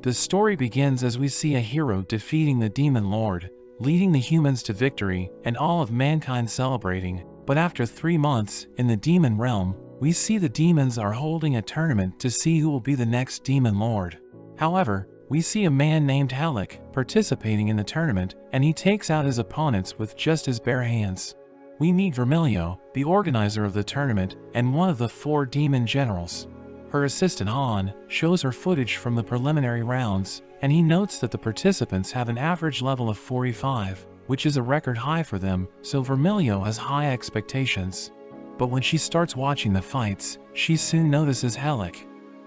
The story begins as we see a hero defeating the demon lord, leading the humans to victory and all of mankind celebrating. But after 3 months in the demon realm, we see the demons are holding a tournament to see who will be the next demon lord. However, we see a man named Helck participating in the tournament, and he takes out his opponents with just his bare hands. We meet Vermilio, the organizer of the tournament and one of the 4 demon generals. Her assistant Han shows her footage from the preliminary rounds, and he notes that the participants have an average level of 45, which is a record high for them, so Vermilio has high expectations. But when she starts watching the fights, she soon notices Helck.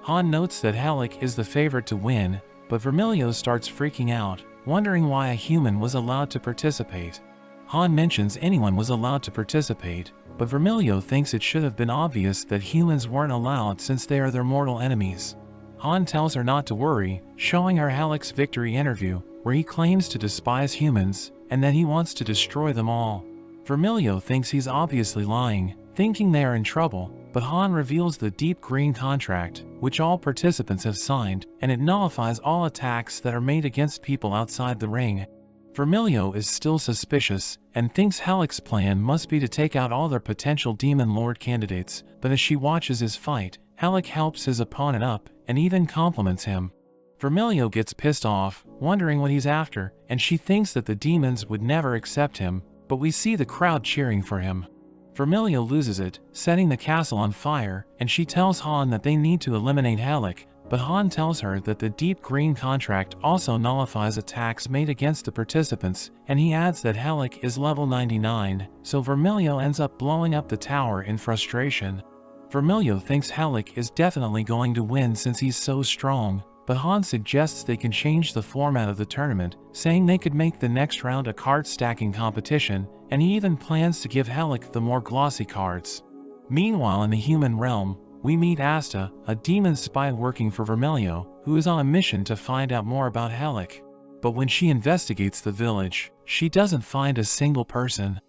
Han notes that Helck is the favorite to win, but Vermilio starts freaking out, wondering why a human was allowed to participate. Han mentions anyone was allowed to participate, but Vermilio thinks it should have been obvious that humans weren't allowed since they are their mortal enemies. Han tells her not to worry, showing her Helck's victory interview, where he claims to despise humans, and that he wants to destroy them all. Vermilio thinks he's obviously lying, thinking they are in trouble, but Han reveals the deep green contract, which all participants have signed, and it nullifies all attacks that are made against people outside the ring. Vermilio is still suspicious, and thinks Helck's plan must be to take out all their potential demon lord candidates, but as she watches his fight, Helck helps his opponent up, and even compliments him. Vermilio gets pissed off, wondering what he's after, and she thinks that the demons would never accept him, but we see the crowd cheering for him. Vermilio loses it, setting the castle on fire, and she tells Han that they need to eliminate Helck, but Han tells her that the deep green contract also nullifies attacks made against the participants, and he adds that Helck is level 99, so Vermilio ends up blowing up the tower in frustration. Vermilio thinks Helck is definitely going to win since he's so strong, but Han suggests they can change the format of the tournament, saying they could make the next round a card stacking competition, and he even plans to give Helck the more glossy cards. Meanwhile, in the human realm, we meet Asta, a demon spy working for Vermilio, who is on a mission to find out more about Helck. But when she investigates the village, she doesn't find a single person.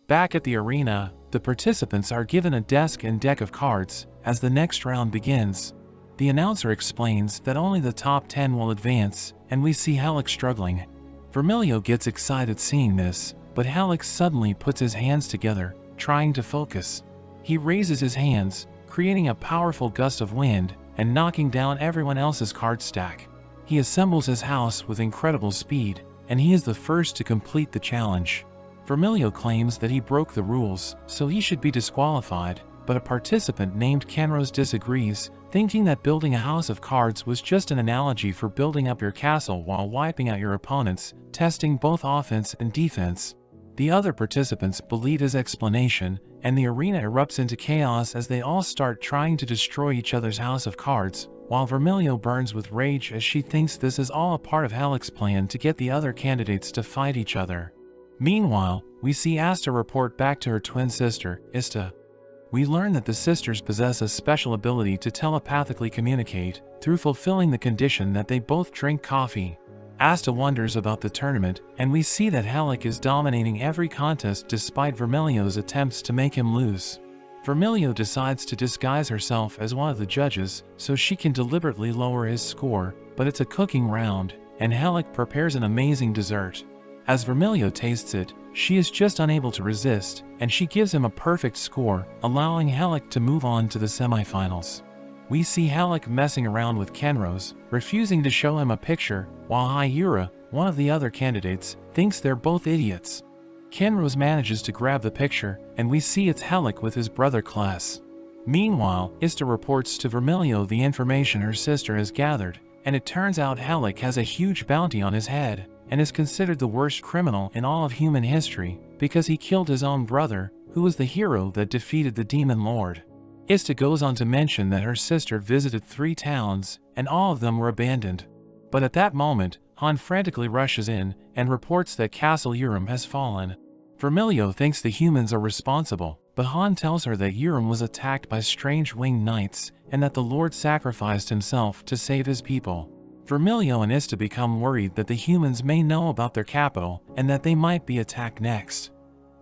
Back at the arena, the participants are given a desk and deck of cards as the next round begins. The announcer explains that only the top 10 will advance, and we see Helck struggling. Vermilio gets excited seeing this, but Helck suddenly puts his hands together, trying to focus. He raises his hands, creating a powerful gust of wind and knocking down everyone else's card stack. He assembles his house with incredible speed, and he is the first to complete the challenge. Vermilio claims that he broke the rules, so he should be disqualified, but a participant named Kenrose disagrees, thinking that building a house of cards was just an analogy for building up your castle while wiping out your opponents, testing both offense and defense. The other participants believe his explanation, and the arena erupts into chaos as they all start trying to destroy each other's house of cards, while Vermilio burns with rage as she thinks this is all a part of Helck's plan to get the other candidates to fight each other. Meanwhile, we see Asta report back to her twin sister, Ista. We learn that the sisters possess a special ability to telepathically communicate, through fulfilling the condition that they both drink coffee. Asta wonders about the tournament, and we see that Helck is dominating every contest despite Vermilio's attempts to make him lose. Vermilio decides to disguise herself as one of the judges, so she can deliberately lower his score, but it's a cooking round, and Helck prepares an amazing dessert. As Vermilio tastes it, she is just unable to resist, and she gives him a perfect score, allowing Helck to move on to the semifinals. We see Helck messing around with Kenrose, refusing to show him a picture, while Hyura, one of the other candidates, thinks they're both idiots. Kenrose manages to grab the picture, and we see it's Helck with his brother Class. Meanwhile, Ista reports to Vermilio the information her sister has gathered, and it turns out Helck has a huge bounty on his head, and is considered the worst criminal in all of human history, because he killed his own brother, who was the hero that defeated the Demon Lord. Ista goes on to mention that her sister visited 3 towns, and all of them were abandoned. But at that moment, Han frantically rushes in, and reports that Castle Urim has fallen. Vermilio thinks the humans are responsible, but Han tells her that Urim was attacked by strange winged knights, and that the Lord sacrificed himself to save his people. Vermilio and Ista become worried that the humans may know about their capital, and that they might be attacked next.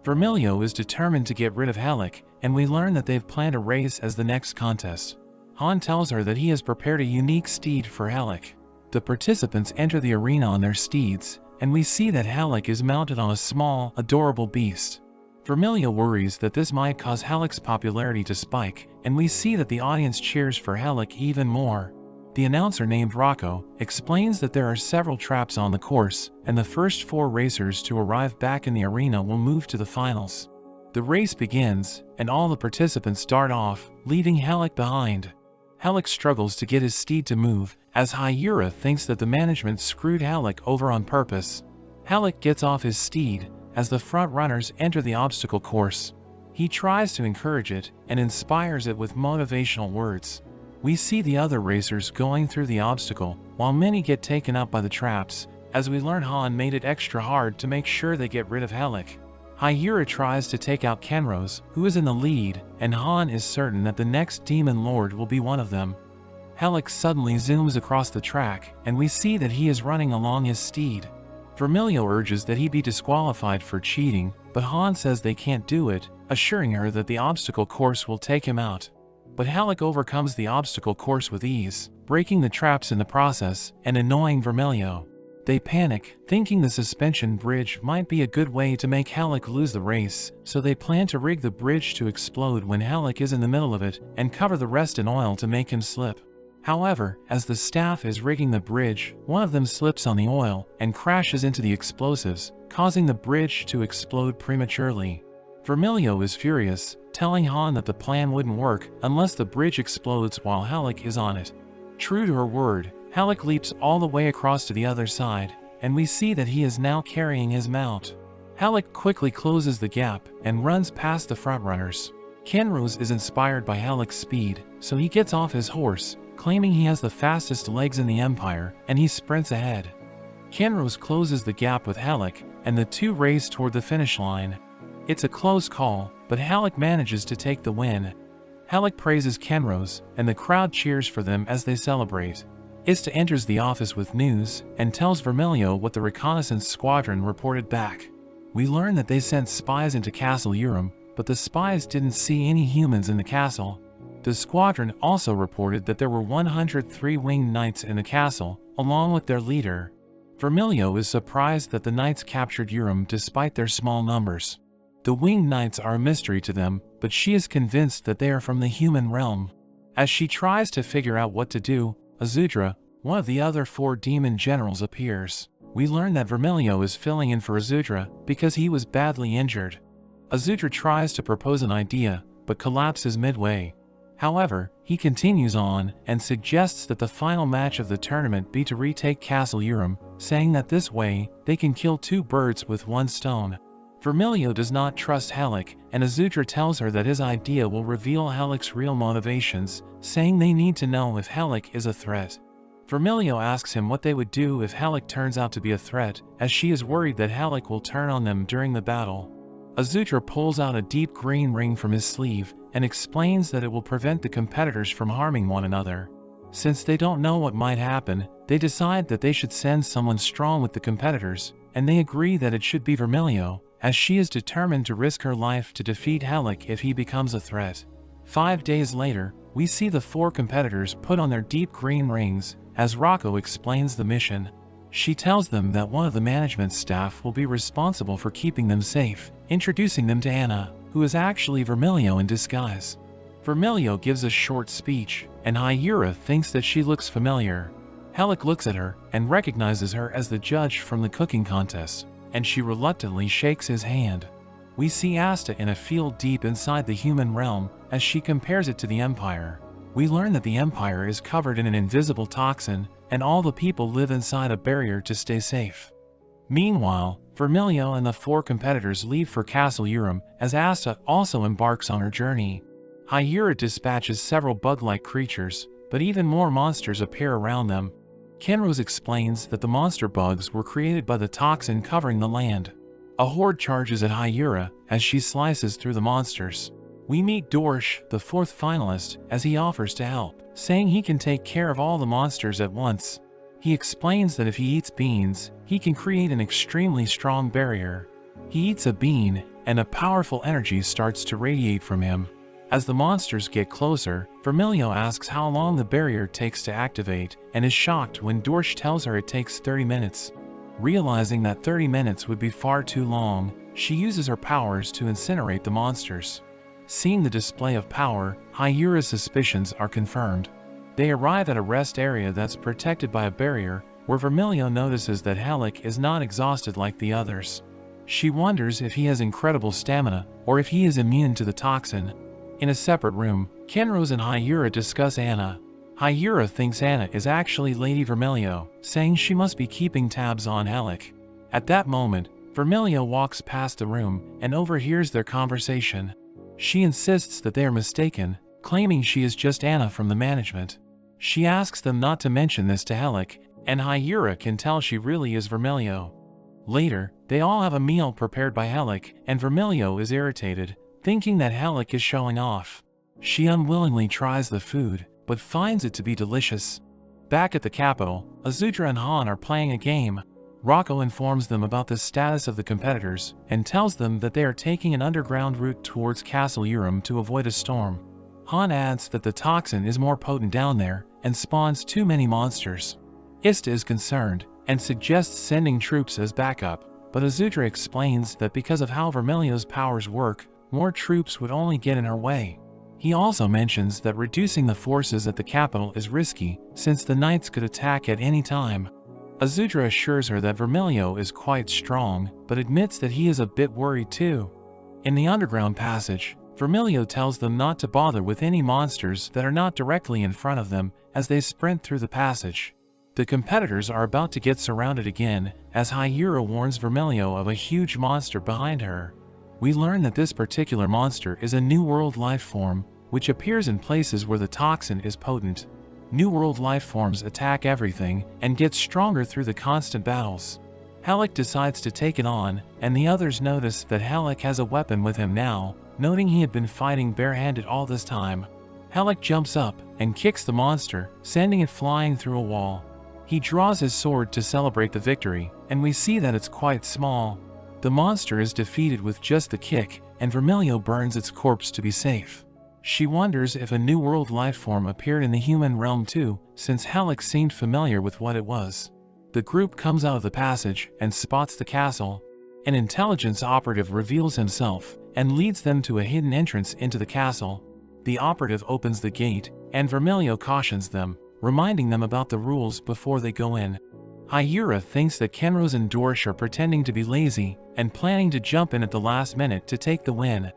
Vermilio is determined to get rid of Helck, and we learn that they've planned a race as the next contest. Han tells her that he has prepared a unique steed for Helck. The participants enter the arena on their steeds, and we see that Helck is mounted on a small, adorable beast. Vermilio worries that this might cause Helck's popularity to spike, and we see that the audience cheers for Helck even more. The announcer named Rocco explains that there are several traps on the course, and the first 4 racers to arrive back in the arena will move to the finals. The race begins, and all the participants dart off, leaving Helck behind. Helck struggles to get his steed to move, as Hyura thinks that the management screwed Helck over on purpose. Helck gets off his steed as the front runners enter the obstacle course. He tries to encourage it and inspires it with motivational words. We see the other racers going through the obstacle, while many get taken up by the traps, as we learn Han made it extra hard to make sure they get rid of Helck. Hyura tries to take out Kenrose, who is in the lead, and Han is certain that the next Demon Lord will be one of them. Helck suddenly zooms across the track, and we see that he is running along his steed. Vermilio urges that he be disqualified for cheating, but Han says they can't do it, assuring her that the obstacle course will take him out. But Helck overcomes the obstacle course with ease, breaking the traps in the process and annoying Vermilio. They panic, thinking the suspension bridge might be a good way to make Helck lose the race, so they plan to rig the bridge to explode when Helck is in the middle of it and cover the rest in oil to make him slip. However, as the staff is rigging the bridge, one of them slips on the oil and crashes into the explosives, causing the bridge to explode prematurely. Vermilio is furious, telling Han that the plan wouldn't work unless the bridge explodes while Helck is on it. True to her word, Helck leaps all the way across to the other side, and we see that he is now carrying his mount. Helck quickly closes the gap and runs past the frontrunners. Kenrose is inspired by Helck's speed, so he gets off his horse, claiming he has the fastest legs in the Empire, and he sprints ahead. Kenrose closes the gap with Helck, and the two race toward the finish line. It's a close call, but Helck manages to take the win. Helck praises Kenrose, and the crowd cheers for them as they celebrate. Ista enters the office with news and tells Vermilio what the reconnaissance squadron reported back. We learn that they sent spies into Castle Urim, but the spies didn't see any humans in the castle. The squadron also reported that there were 103 winged knights in the castle, along with their leader. Vermilio is surprised that the knights captured Urim despite their small numbers. The winged knights are a mystery to them, but she is convinced that they are from the human realm. As she tries to figure out what to do, Azudra, one of the other 4 demon generals, appears. We learn that Vermilio is filling in for Azudra because he was badly injured. Azudra tries to propose an idea, but collapses midway. However, he continues on and suggests that the final match of the tournament be to retake Castle Urim, saying that this way, they can kill 2 birds with 1 stone. Vermilio does not trust Helck, and Azudra tells her that his idea will reveal Helck's real motivations, saying they need to know if Helck is a threat. Vermilio asks him what they would do if Helck turns out to be a threat, as she is worried that Helck will turn on them during the battle. Azudra pulls out a deep green ring from his sleeve and explains that it will prevent the competitors from harming one another. Since they don't know what might happen, they decide that they should send someone strong with the competitors, and they agree that it should be Vermilio, as she is determined to risk her life to defeat Helck if he becomes a threat. 5 days later, we see the 4 competitors put on their deep green rings, as Rocco explains the mission. She tells them that one of the management staff will be responsible for keeping them safe, introducing them to Anna, who is actually Vermilio in disguise. Vermilio gives a short speech, and Hyura thinks that she looks familiar. Helck looks at her and recognizes her as the judge from the cooking contest, and she reluctantly shakes his hand. We see Asta in a field deep inside the human realm as she compares it to the Empire. We learn that the Empire is covered in an invisible toxin, and all the people live inside a barrier to stay safe. Meanwhile, Vermilio and the 4 competitors leave for Castle Urim as Asta also embarks on her journey. Hyura dispatches several bug-like creatures, but even more monsters appear around them. Kenrose explains that the monster bugs were created by the toxin covering the land. A horde charges at Hyura as she slices through the monsters. We meet Dorsch, the 4th finalist, as he offers to help, saying he can take care of all the monsters at once. He explains that if he eats beans, he can create an extremely strong barrier. He eats a bean, and a powerful energy starts to radiate from him. As the monsters get closer, Vermilio asks how long the barrier takes to activate, and is shocked when Dorsch tells her it takes 30 minutes. Realizing that 30 minutes would be far too long, she uses her powers to incinerate the monsters. Seeing the display of power, Hyura's suspicions are confirmed. They arrive at a rest area that's protected by a barrier, where Vermilio notices that Helck is not exhausted like the others. She wonders if he has incredible stamina, or if he is immune to the toxin. In a separate room, Kenrose and Hyura discuss Anna. Hyura thinks Anna is actually Lady Vermilio, saying she must be keeping tabs on Helck. At that moment, Vermilio walks past the room and overhears their conversation. She insists that they are mistaken, claiming she is just Anna from the management. She asks them not to mention this to Helck, and Hyura can tell she really is Vermilio. Later, they all have a meal prepared by Helck, and Vermilio is irritated, thinking that Helck is showing off. She unwillingly tries the food, but finds it to be delicious. Back at the capital, Azudra and Han are playing a game. Rocco informs them about the status of the competitors, and tells them that they are taking an underground route towards Castle Urim to avoid a storm. Han adds that the toxin is more potent down there, and spawns too many monsters. Ista is concerned, and suggests sending troops as backup, but Azudra explains that because of how Vermilio's powers work, more troops would only get in her way. He also mentions that reducing the forces at the capital is risky, since the knights could attack at any time. Azudra assures her that Vermilio is quite strong, but admits that he is a bit worried too. In the underground passage, Vermilio tells them not to bother with any monsters that are not directly in front of them as they sprint through the passage. The competitors are about to get surrounded again, as Hyura warns Vermilio of a huge monster behind her. We learn that this particular monster is a New World life form, which appears in places where the toxin is potent. New World life forms attack everything and get stronger through the constant battles. Helck decides to take it on, and the others notice that Helck has a weapon with him now, noting he had been fighting barehanded all this time. Helck jumps up and kicks the monster, sending it flying through a wall. He draws his sword to celebrate the victory, and we see that it's quite small. The monster is defeated with just the kick, and Vermilio burns its corpse to be safe. She wonders if a New World life form appeared in the human realm too, since Helck seemed familiar with what it was. The group comes out of the passage and spots the castle. An intelligence operative reveals himself and leads them to a hidden entrance into the castle. The operative opens the gate, and Vermilio cautions them, reminding them about the rules before they go in. Hyura thinks that Kenrose and Dorsch are pretending to be lazy and planning to jump in at the last minute to take the win.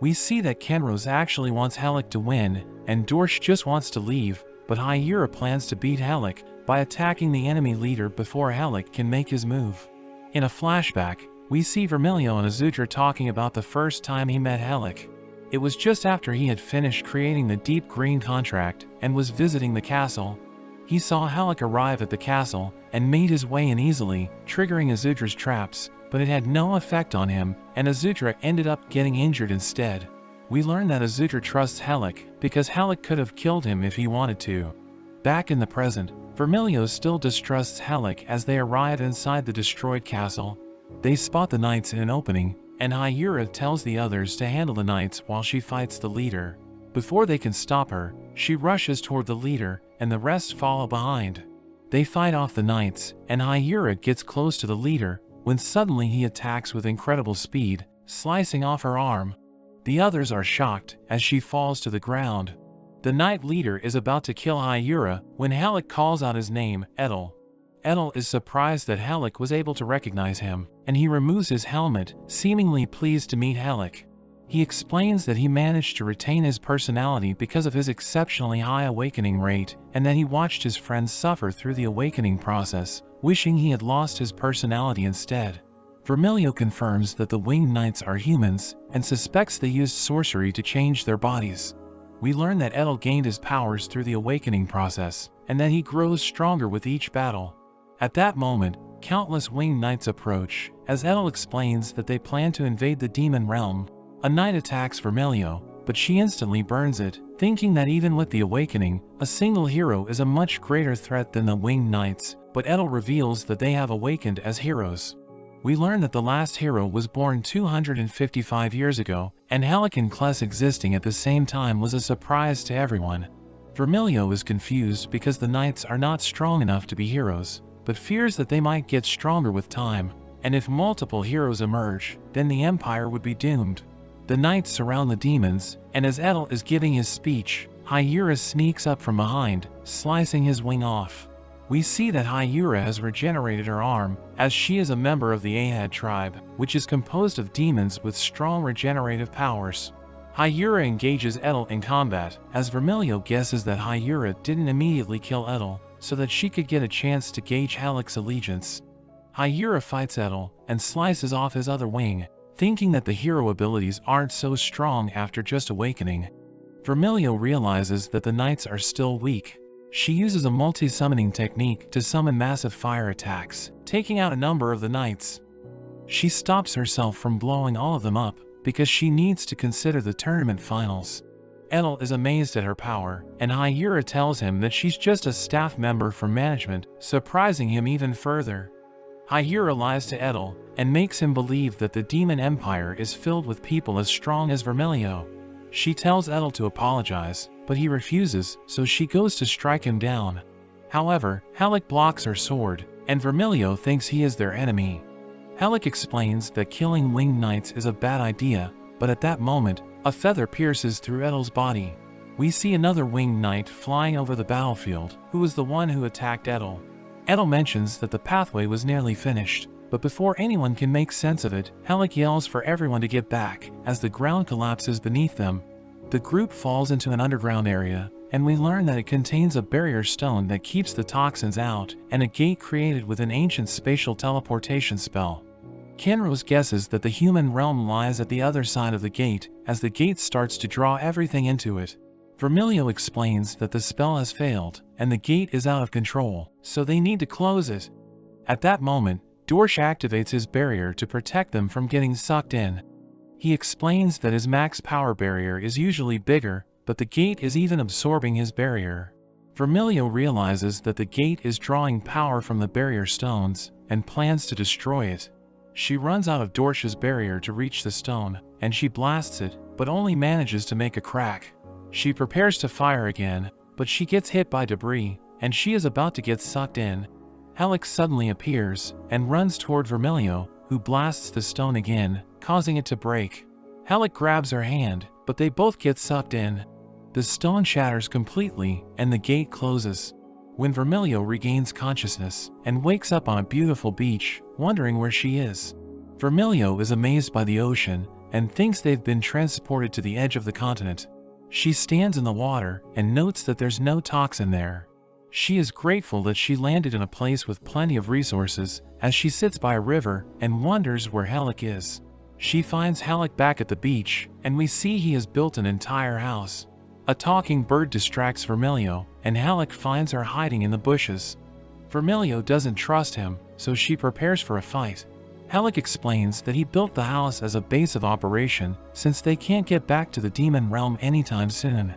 We see that Kenrose actually wants Helck to win, and Dorsch just wants to leave, but Hyura plans to beat Helck by attacking the enemy leader before Helck can make his move. In a flashback, we see Vermilio and Azudra talking about the first time he met Helck. It was just after he had finished creating the deep green contract and was visiting the castle. He saw Helck arrive at the castle and made his way in easily, triggering Azudra's traps, but it had no effect on him, and Azudra ended up getting injured instead. We learn that Azudra trusts Helck because Helck could have killed him if he wanted to. Back in the present, Vermilio still distrusts Helck as they arrive inside the destroyed castle. They spot the knights in an opening, and Hyura tells the others to handle the knights while she fights the leader. Before they can stop her, she rushes toward the leader, and the rest follow behind. They fight off the knights, and Hyura gets close to the leader, when suddenly he attacks with incredible speed, slicing off her arm. The others are shocked as she falls to the ground. The knight leader is about to kill Hyura when Helck calls out his name, Edel. Edel is surprised that Helck was able to recognize him, and he removes his helmet, seemingly pleased to meet Helck. He explains that he managed to retain his personality because of his exceptionally high awakening rate, and that he watched his friends suffer through the awakening process, wishing he had lost his personality instead. Vermilio confirms that the winged knights are humans, and suspects they used sorcery to change their bodies. We learn that Edel gained his powers through the awakening process, and that he grows stronger with each battle. At that moment, countless winged knights approach, as Edel explains that they plan to invade the demon realm. A knight attacks Vermilio, but she instantly burns it, thinking that even with the awakening, a single hero is a much greater threat than the winged knights, but Edel reveals that they have awakened as heroes. We learn that the last hero was born 255 years ago, and Helck and Kless existing at the same time was a surprise to everyone. Vermilio is confused because the knights are not strong enough to be heroes, but fears that they might get stronger with time, and if multiple heroes emerge, then the Empire would be doomed. The knights surround the demons, and as Edel is giving his speech, Hyura sneaks up from behind, slicing his wing off. We see that Hyura has regenerated her arm, as she is a member of the Ahad tribe, which is composed of demons with strong regenerative powers. Hyura engages Edel in combat, as Vermilio guesses that Hyura didn't immediately kill Edel, so that she could get a chance to gauge Helck's allegiance. Hyura fights Edel, and slices off his other wing, thinking that the hero abilities aren't so strong after just awakening. Vermilio realizes that the knights are still weak. She uses a multi-summoning technique to summon massive fire attacks, taking out a number of the knights. She stops herself from blowing all of them up, because she needs to consider the tournament finals. Edel is amazed at her power, and Hyura tells him that she's just a staff member for management, surprising him even further. Hyura lies to Edel, and makes him believe that the Demon Empire is filled with people as strong as Vermilio. She tells Edel to apologize, but he refuses, so she goes to strike him down. However, Helck blocks her sword, and Vermilio thinks he is their enemy. Helck explains that killing winged knights is a bad idea, but at that moment, a feather pierces through Edel's body. We see another winged knight flying over the battlefield, who was the one who attacked Edel. Edel mentions that the pathway was nearly finished, but before anyone can make sense of it, Helck yells for everyone to get back, as the ground collapses beneath them. The group falls into an underground area, and we learn that it contains a barrier stone that keeps the toxins out, and a gate created with an ancient spatial teleportation spell. Kinrose guesses that the human realm lies at the other side of the gate, as the gate starts to draw everything into it. Vermilio explains that the spell has failed, and the gate is out of control, so they need to close it. At that moment, Dorsch activates his barrier to protect them from getting sucked in. He explains that his max power barrier is usually bigger, but the gate is even absorbing his barrier. Vermilio realizes that the gate is drawing power from the barrier stones, and plans to destroy it. She runs out of Dorsch's barrier to reach the stone, and she blasts it, but only manages to make a crack. She prepares to fire again, but she gets hit by debris, and she is about to get sucked in. Helck suddenly appears, and runs toward Vermilio, who blasts the stone again, causing it to break. Helck grabs her hand, but they both get sucked in. The stone shatters completely, and the gate closes. When Vermilio regains consciousness, and wakes up on a beautiful beach, wondering where she is. Vermilio is amazed by the ocean, and thinks they've been transported to the edge of the continent. She stands in the water, and notes that there's no toxin there. She is grateful that she landed in a place with plenty of resources, as she sits by a river, and wonders where Helck is. She finds Helck back at the beach, and we see he has built an entire house. A talking bird distracts Vermilio, and Helck finds her hiding in the bushes. Vermilio doesn't trust him, so she prepares for a fight. Helck explains that he built the house as a base of operation, since they can't get back to the demon realm anytime soon.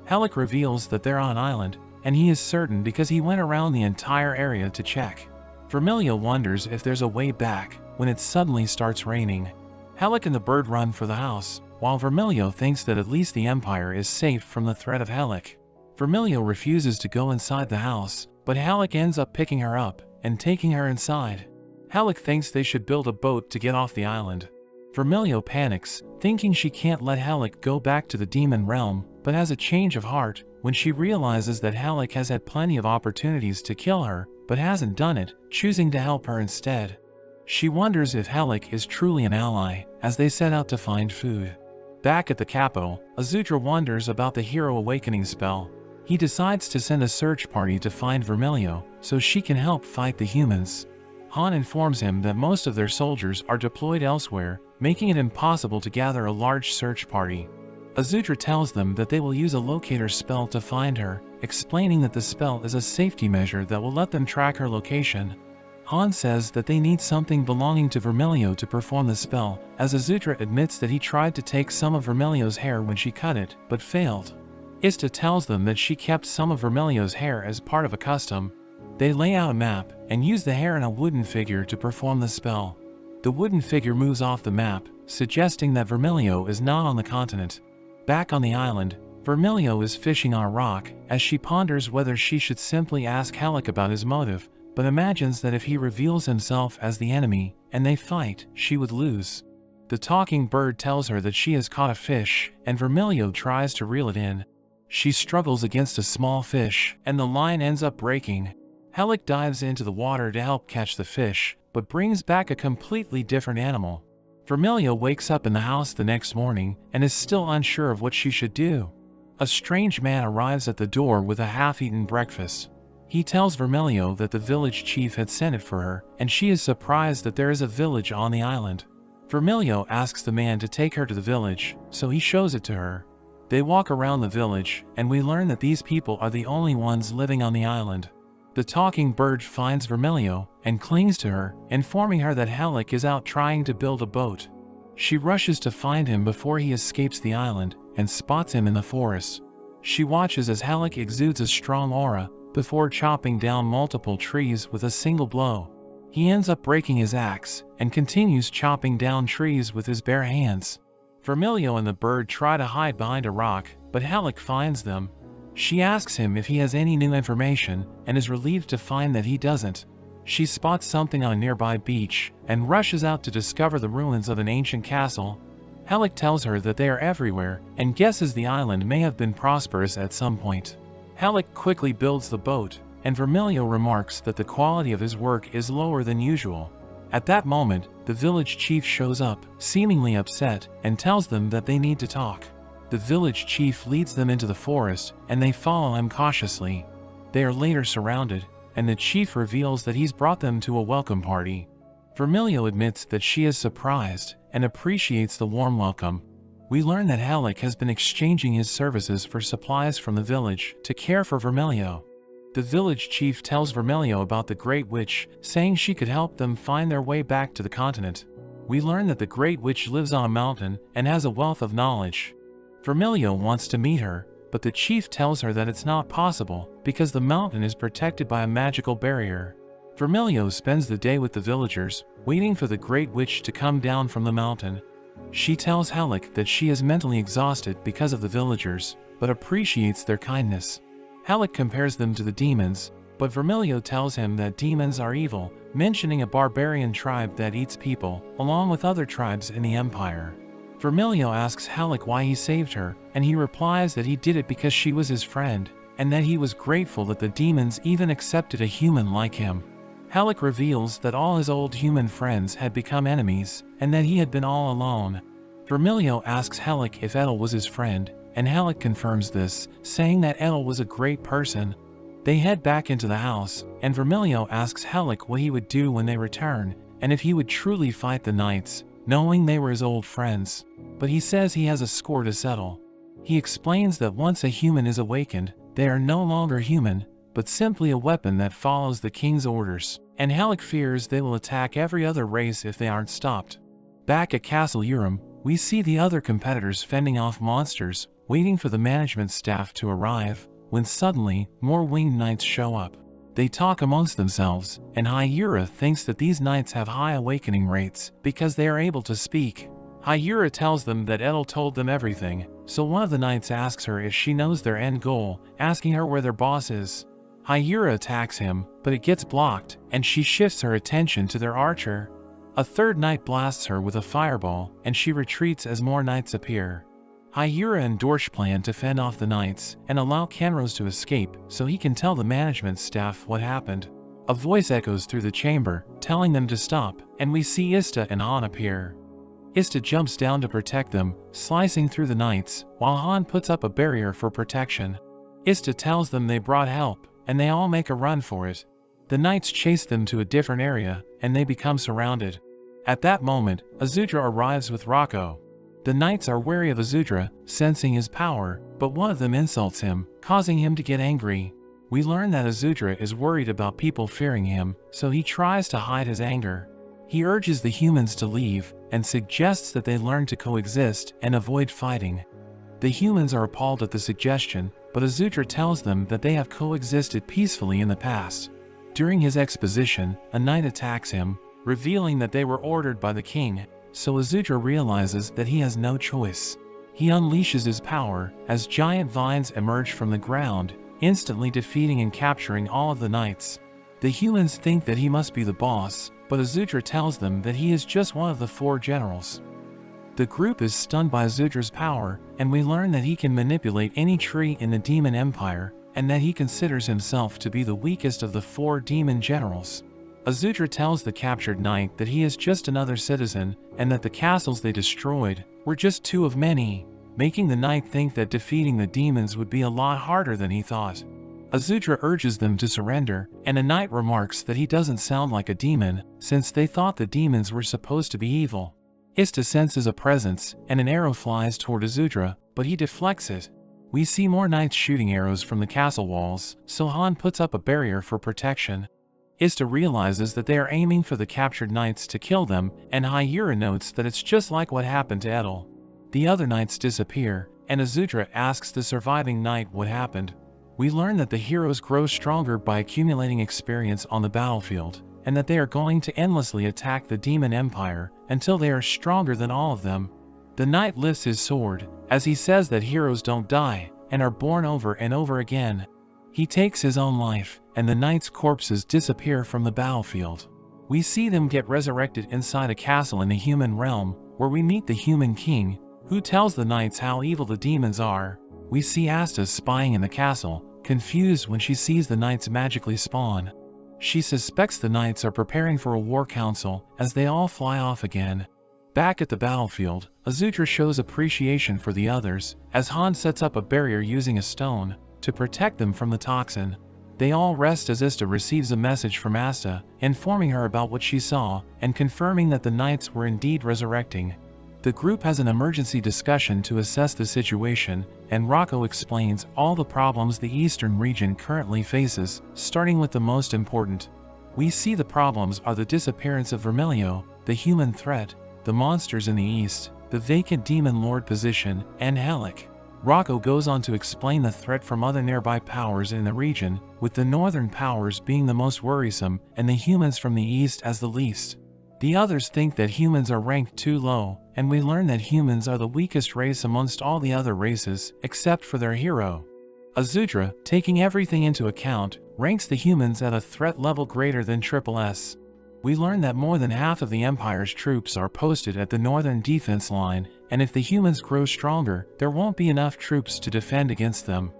Helck reveals that they're on an island, and he is certain because he went around the entire area to check. Vermilio wonders if there's a way back, when it suddenly starts raining. Helck and the bird run for the house, while Vermilio thinks that at least the Empire is safe from the threat of Helck. Vermilio refuses to go inside the house, but Helck ends up picking her up, and taking her inside. Helck thinks they should build a boat to get off the island. Vermilio panics, thinking she can't let Helck go back to the demon realm, but has a change of heart, when she realizes that Helck has had plenty of opportunities to kill her, but hasn't done it, choosing to help her instead. She wonders if Helck is truly an ally, as they set out to find food. Back at the capital, Azutra wonders about the Hero Awakening spell. He decides to send a search party to find Vermilio, so she can help fight the humans. Han informs him that most of their soldiers are deployed elsewhere, making it impossible to gather a large search party. Azutra tells them that they will use a locator spell to find her, explaining that the spell is a safety measure that will let them track her location. Han says that they need something belonging to Vermilio to perform the spell, as Azutra admits that he tried to take some of Vermilio's hair when she cut it, but failed. Ista tells them that she kept some of Vermilio's hair as part of a custom. They lay out a map, and use the hair in a wooden figure to perform the spell. The wooden figure moves off the map, suggesting that Vermilio is not on the continent. Back on the island, Vermilio is fishing on a rock as she ponders whether she should simply ask Helck about his motive, but imagines that if he reveals himself as the enemy and they fight, she would lose. The talking bird tells her that she has caught a fish, and Vermilio tries to reel it in. She struggles against a small fish, and the line ends up breaking. Helck dives into the water to help catch the fish, but brings back a completely different animal. Vermilio wakes up in the house the next morning and is still unsure of what she should do. A strange man arrives at the door with a half-eaten breakfast. He tells Vermilio that the village chief had sent it for her, and she is surprised that there is a village on the island. Vermilio asks the man to take her to the village, so he shows it to her. They walk around the village, and we learn that these people are the only ones living on the island. The talking bird finds Vermilio and clings to her, informing her that Helck is out trying to build a boat. She rushes to find him before he escapes the island and spots him in the forest. She watches as Helck exudes a strong aura before chopping down multiple trees with a single blow. He ends up breaking his axe and continues chopping down trees with his bare hands. Vermilio and the bird try to hide behind a rock, but Helck finds them. She asks him if he has any new information and is relieved to find that he doesn't. She spots something on a nearby beach and rushes out to discover the ruins of an ancient castle. Helck tells her that they are everywhere and guesses the island may have been prosperous at some point. Helck quickly builds the boat, and Vermilio remarks that the quality of his work is lower than usual. At that moment, the village chief shows up, seemingly upset, and tells them that they need to talk. The village chief leads them into the forest, and they follow him cautiously. They are later surrounded, and the chief reveals that he's brought them to a welcome party. Vermilio admits that she is surprised and appreciates the warm welcome. We learn that Helck has been exchanging his services for supplies from the village to care for Vermilio. The village chief tells Vermilio about the Great Witch, saying she could help them find their way back to the continent. We learn that the Great Witch lives on a mountain and has a wealth of knowledge. Vermilio wants to meet her, but the chief tells her that it's not possible because the mountain is protected by a magical barrier. Vermilio spends the day with the villagers, waiting for the Great Witch to come down from the mountain. She tells Helck that she is mentally exhausted because of the villagers, but appreciates their kindness. Helck compares them to the demons, but Vermilio tells him that demons are evil, mentioning a barbarian tribe that eats people, along with other tribes in the empire. Vermilio asks Helck why he saved her, and he replies that he did it because she was his friend, and that he was grateful that the demons even accepted a human like him. Helck reveals that all his old human friends had become enemies, and that he had been all alone. Vermilio asks Helck if Edel was his friend, and Helck confirms this, saying that Edel was a great person. They head back into the house, and Vermilio asks Helck what he would do when they return, and if he would truly fight the knights, knowing they were his old friends. But he says he has a score to settle. He explains that once a human is awakened, they are no longer human, but simply a weapon that follows the king's orders, and Helck fears they will attack every other race if they aren't stopped. Back at Castle Urim, we see the other competitors fending off monsters, waiting for the management staff to arrive, when suddenly, more winged knights show up. They talk amongst themselves, and Hyura thinks that these knights have high awakening rates because they are able to speak. Hyura tells them that Edel told them everything, so one of the knights asks her if she knows their end goal, asking her where their boss is. Hyura attacks him, but it gets blocked, and she shifts her attention to their archer. A third knight blasts her with a fireball, and she retreats as more knights appear. Hyura and Dorsch plan to fend off the knights and allow Kenros to escape so he can tell the management staff what happened. A voice echoes through the chamber, telling them to stop, and we see Ista and Han appear. Ista jumps down to protect them, slicing through the knights, while Han puts up a barrier for protection. Ista tells them they brought help, and they all make a run for it. The knights chase them to a different area, and they become surrounded. At that moment, Azudra arrives with Rocco. The knights are wary of Azudra, sensing his power, but one of them insults him, causing him to get angry. We learn that Azudra is worried about people fearing him, so he tries to hide his anger. He urges the humans to leave, and suggests that they learn to coexist and avoid fighting. The humans are appalled at the suggestion, but Azudra tells them that they have coexisted peacefully in the past. During his exposition, a knight attacks him, revealing that they were ordered by the king, so Azudra realizes that he has no choice. He unleashes his power as giant vines emerge from the ground, instantly defeating and capturing all of the knights. The humans think that he must be the boss, but Azudra tells them that he is just one of the 4 generals. The group is stunned by Azudra's power, and we learn that he can manipulate any tree in the demon empire, and that he considers himself to be the weakest of the 4 demon generals. Azudra tells the captured knight that he is just another citizen, and that the castles they destroyed were just 2 of many, making the knight think that defeating the demons would be a lot harder than he thought. Azudra urges them to surrender, and a knight remarks that he doesn't sound like a demon, since they thought the demons were supposed to be evil. Ista senses a presence, and an arrow flies toward Azudra, but he deflects it. We see more knights shooting arrows from the castle walls, so Han puts up a barrier for protection. Ista realizes that they are aiming for the captured knights to kill them, and Hyura notes that it's just like what happened to Edel. The other knights disappear, and Azudra asks the surviving knight what happened. We learn that the heroes grow stronger by accumulating experience on the battlefield, and that they are going to endlessly attack the demon empire until they are stronger than all of them. The knight lifts his sword, as he says that heroes don't die, and are born over and over again. He takes his own life, and the knights' corpses disappear from the battlefield. We see them get resurrected inside a castle in the human realm, where we meet the human king, who tells the knights how evil the demons are. We see Asta spying in the castle, confused when she sees the knights magically spawn. She suspects the knights are preparing for a war council as they all fly off again. Back at the battlefield, Azudra shows appreciation for the others, as Han sets up a barrier using a stone to protect them from the toxin. They all rest as Ista receives a message from Asta, informing her about what she saw and confirming that the knights were indeed resurrecting. The group has an emergency discussion to assess the situation, and Rocco explains all the problems the eastern region currently faces, starting with the most important. We see the problems are the disappearance of Vermilio, the human threat, the monsters in the east, the vacant demon lord position, and Helck. Rocco goes on to explain the threat from other nearby powers in the region, with the northern powers being the most worrisome and the humans from the east as the least. The others think that humans are ranked too low, and we learn that humans are the weakest race amongst all the other races, except for their hero. Azudra, taking everything into account, ranks the humans at a threat level greater than SSS. We learn that more than half of the Empire's troops are posted at the northern defense line, and if the humans grow stronger, there won't be enough troops to defend against them.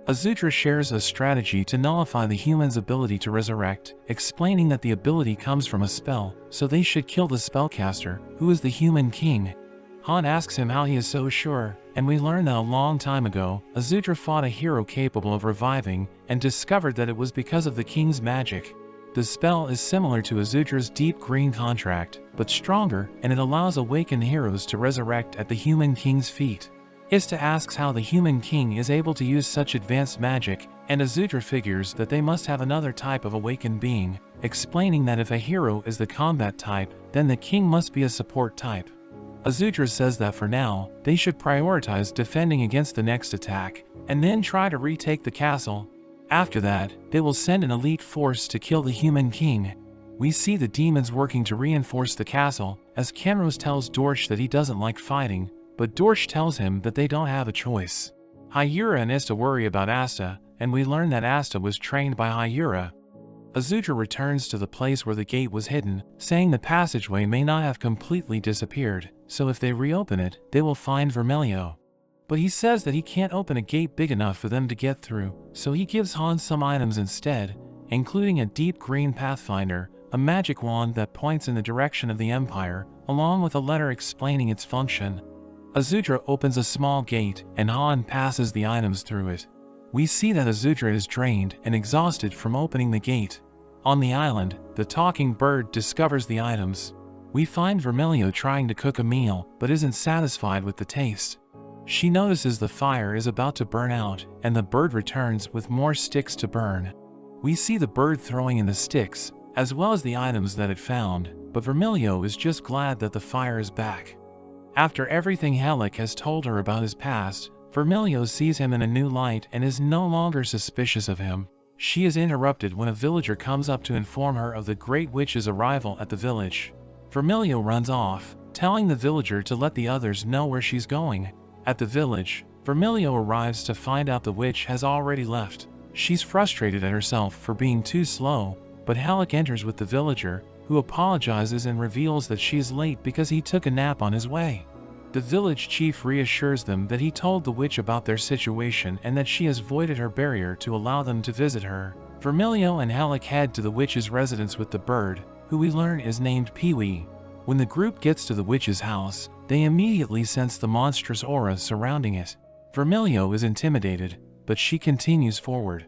Azudra shares a strategy to nullify the humans' ability to resurrect, explaining that the ability comes from a spell, so they should kill the spellcaster, who is the human king. Han asks him how he is so sure, and we learn that a long time ago, Azudra fought a hero capable of reviving, and discovered that it was because of the king's magic. The spell is similar to Azudra's deep green contract, but stronger, and it allows awakened heroes to resurrect at the human king's feet. Ista asks how the human king is able to use such advanced magic, and Azudra figures that they must have another type of awakened being, explaining that if a hero is the combat type, then the king must be a support type. Azudra says that for now, they should prioritize defending against the next attack, and then try to retake the castle. After that, they will send an elite force to kill the human king. We see the demons working to reinforce the castle, as Kenros tells Dorsch that he doesn't like fighting, but Dorsch tells him that they don't have a choice. Hyura and Ista worry about Asta, and we learn that Asta was trained by Hyura. Azudra returns to the place where the gate was hidden, saying the passageway may not have completely disappeared, so if they reopen it, they will find Vermilio. But he says that he can't open a gate big enough for them to get through, so he gives Han some items instead, including a deep green pathfinder, a magic wand that points in the direction of the Empire, along with a letter explaining its function. Azudra opens a small gate, and Han passes the items through it. We see that Azudra is drained and exhausted from opening the gate. On the island, the talking bird discovers the items. We find Vermilio trying to cook a meal, but isn't satisfied with the taste. She notices the fire is about to burn out, and the bird returns with more sticks to burn. We see the bird throwing in the sticks, as well as the items that it found, but Vermilio is just glad that the fire is back. After everything Helck has told her about his past, Vermilio sees him in a new light and is no longer suspicious of him. She is interrupted when a villager comes up to inform her of the Great Witch's arrival at the village. Vermilio runs off, telling the villager to let the others know where she's going. At the village, Vermilio arrives to find out the witch has already left. She's frustrated at herself for being too slow, but Helck enters with the villager, who apologizes and reveals that she is late because he took a nap on his way. The village chief reassures them that he told the witch about their situation and that she has voided her barrier to allow them to visit her. Vermilio and Helck head to the witch's residence with the bird, who we learn is named Pee-wee. When the group gets to the witch's house, they immediately sense the monstrous aura surrounding it. Vermilio is intimidated, but she continues forward.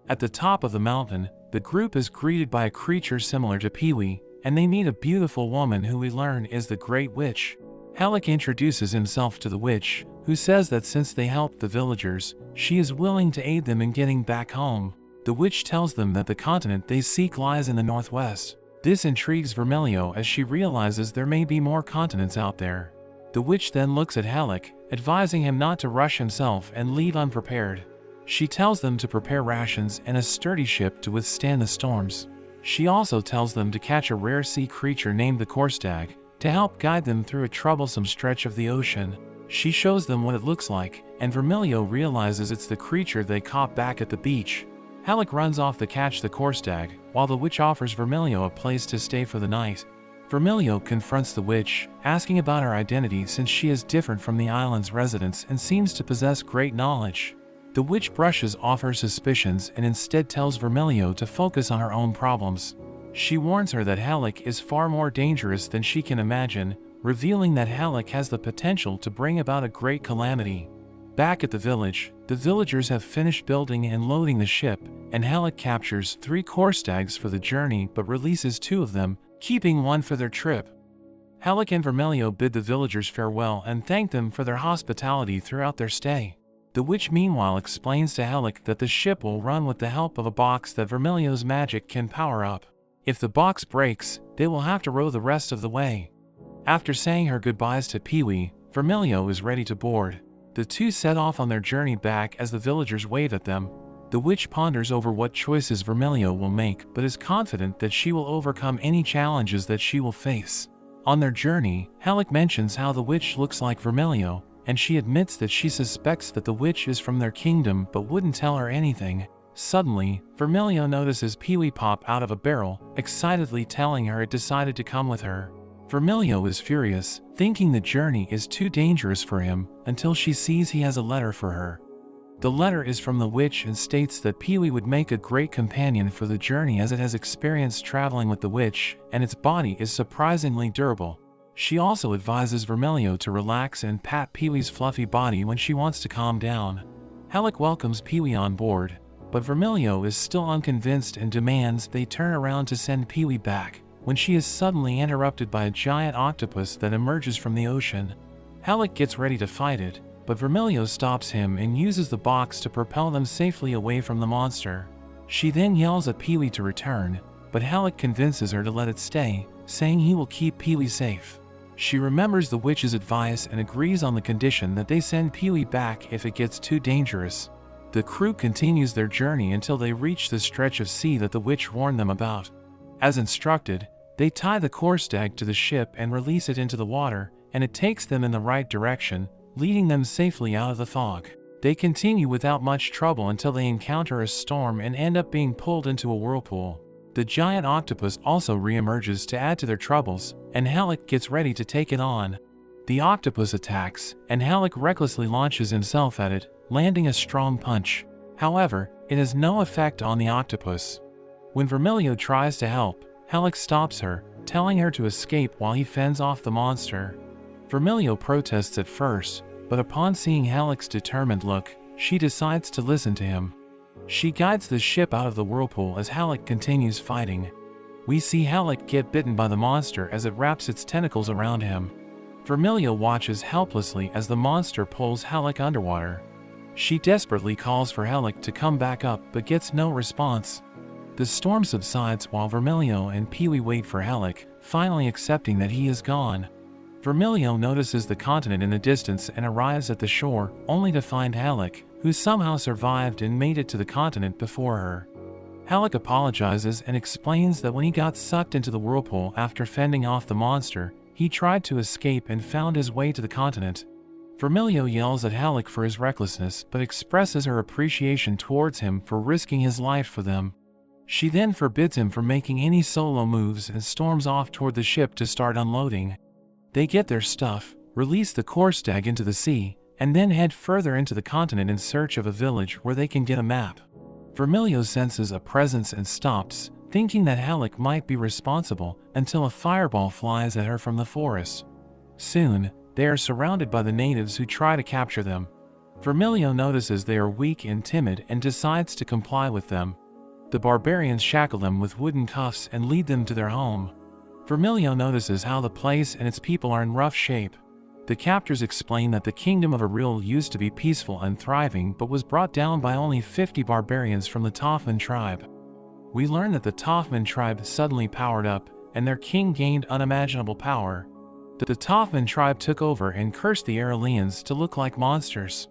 At the top of the mountain, the group is greeted by a creature similar to Pee-wee, and they meet a beautiful woman who we learn is the Great Witch. Helck introduces himself to the witch, who says that since they helped the villagers, she is willing to aid them in getting back home. The witch tells them that the continent they seek lies in the northwest. This intrigues Vermilio as she realizes there may be more continents out there. The witch then looks at Helck, advising him not to rush himself and leave unprepared. She tells them to prepare rations and a sturdy ship to withstand the storms. She also tells them to catch a rare sea creature named the Korstag, to help guide them through a troublesome stretch of the ocean. She shows them what it looks like, and Vermilio realizes it's the creature they caught back at the beach. Helck runs off to catch the Korstag, while the witch offers Vermilio a place to stay for the night. Vermilio confronts the witch, asking about her identity since she is different from the island's residents and seems to possess great knowledge. The witch brushes off her suspicions and instead tells Vermilio to focus on her own problems. She warns her that Helck is far more dangerous than she can imagine, revealing that Helck has the potential to bring about a great calamity. Back at the village, the villagers have finished building and loading the ship, and Helck captures 3 Korstags for the journey but releases 2 of them, keeping 1 for their trip. Helck and Vermilio bid the villagers farewell and thank them for their hospitality throughout their stay. The witch meanwhile explains to Helck that the ship will run with the help of a box that Vermilio's magic can power up. If the box breaks, they will have to row the rest of the way. After saying her goodbyes to Pee-wee, Vermilio is ready to board. The 2 set off on their journey back as the villagers wave at them. The witch ponders over what choices Vermilio will make but is confident that she will overcome any challenges that she will face. On their journey, Helck mentions how the witch looks like Vermilio, and she admits that she suspects that the witch is from their kingdom but wouldn't tell her anything. Suddenly, Vermilio notices Pee-wee pop out of a barrel, excitedly telling her it decided to come with her. Vermilio is furious, thinking the journey is too dangerous for him, until she sees he has a letter for her. The letter is from the witch and states that Pee-wee would make a great companion for the journey as it has experience traveling with the witch, and its body is surprisingly durable. She also advises Vermilio to relax and pat Pee-wee's fluffy body when she wants to calm down. Helck welcomes Pee-wee on board, but Vermilio is still unconvinced and demands they turn around to send Pee-wee back, when she is suddenly interrupted by a giant octopus that emerges from the ocean. Helck gets ready to fight it, but Vermilio stops him and uses the box to propel them safely away from the monster. She then yells at Pee-wee to return, but Helck convinces her to let it stay, saying he will keep Pee-wee safe. She remembers the witch's advice and agrees on the condition that they send Pee-wee back if it gets too dangerous. The crew continues their journey until they reach the stretch of sea that the witch warned them about. As instructed, they tie the Korstag to the ship and release it into the water, and it takes them in the right direction, leading them safely out of the fog. They continue without much trouble until they encounter a storm and end up being pulled into a whirlpool. The giant octopus also re-emerges to add to their troubles, and Helck gets ready to take it on. The octopus attacks, and Helck recklessly launches himself at it, landing a strong punch. However, it has no effect on the octopus. When Vermilio tries to help, Helck stops her, telling her to escape while he fends off the monster. Vermilio protests at first, but upon seeing Helck's determined look, she decides to listen to him. She guides the ship out of the whirlpool as Helck continues fighting. We see Helck get bitten by the monster as it wraps its tentacles around him. Vermilio watches helplessly as the monster pulls Helck underwater. She desperately calls for Helck to come back up but gets no response. The storm subsides while Vermilio and Pee-wee wait for Helck, finally accepting that he is gone. Vermilio notices the continent in the distance and arrives at the shore, only to find Helck, who somehow survived and made it to the continent before her. Helck apologizes and explains that when he got sucked into the whirlpool after fending off the monster, he tried to escape and found his way to the continent. Vermilio yells at Helck for his recklessness but expresses her appreciation towards him for risking his life for them. She then forbids him from making any solo moves and storms off toward the ship to start unloading. They get their stuff, release the Korstag into the sea, and then head further into the continent in search of a village where they can get a map. Vermilio senses a presence and stops, thinking that Helck might be responsible, until a fireball flies at her from the forest. Soon, they are surrounded by the natives who try to capture them. Vermilio notices they are weak and timid and decides to comply with them. The barbarians shackle them with wooden cuffs and lead them to their home. Vermilio notices how the place and its people are in rough shape. The captors explain that the kingdom of Auril used to be peaceful and thriving but was brought down by only 50 barbarians from the Toffman tribe. We learn that the Toffman tribe suddenly powered up, and their king gained unimaginable power. The Toffman tribe took over and cursed the Aurelians to look like monsters.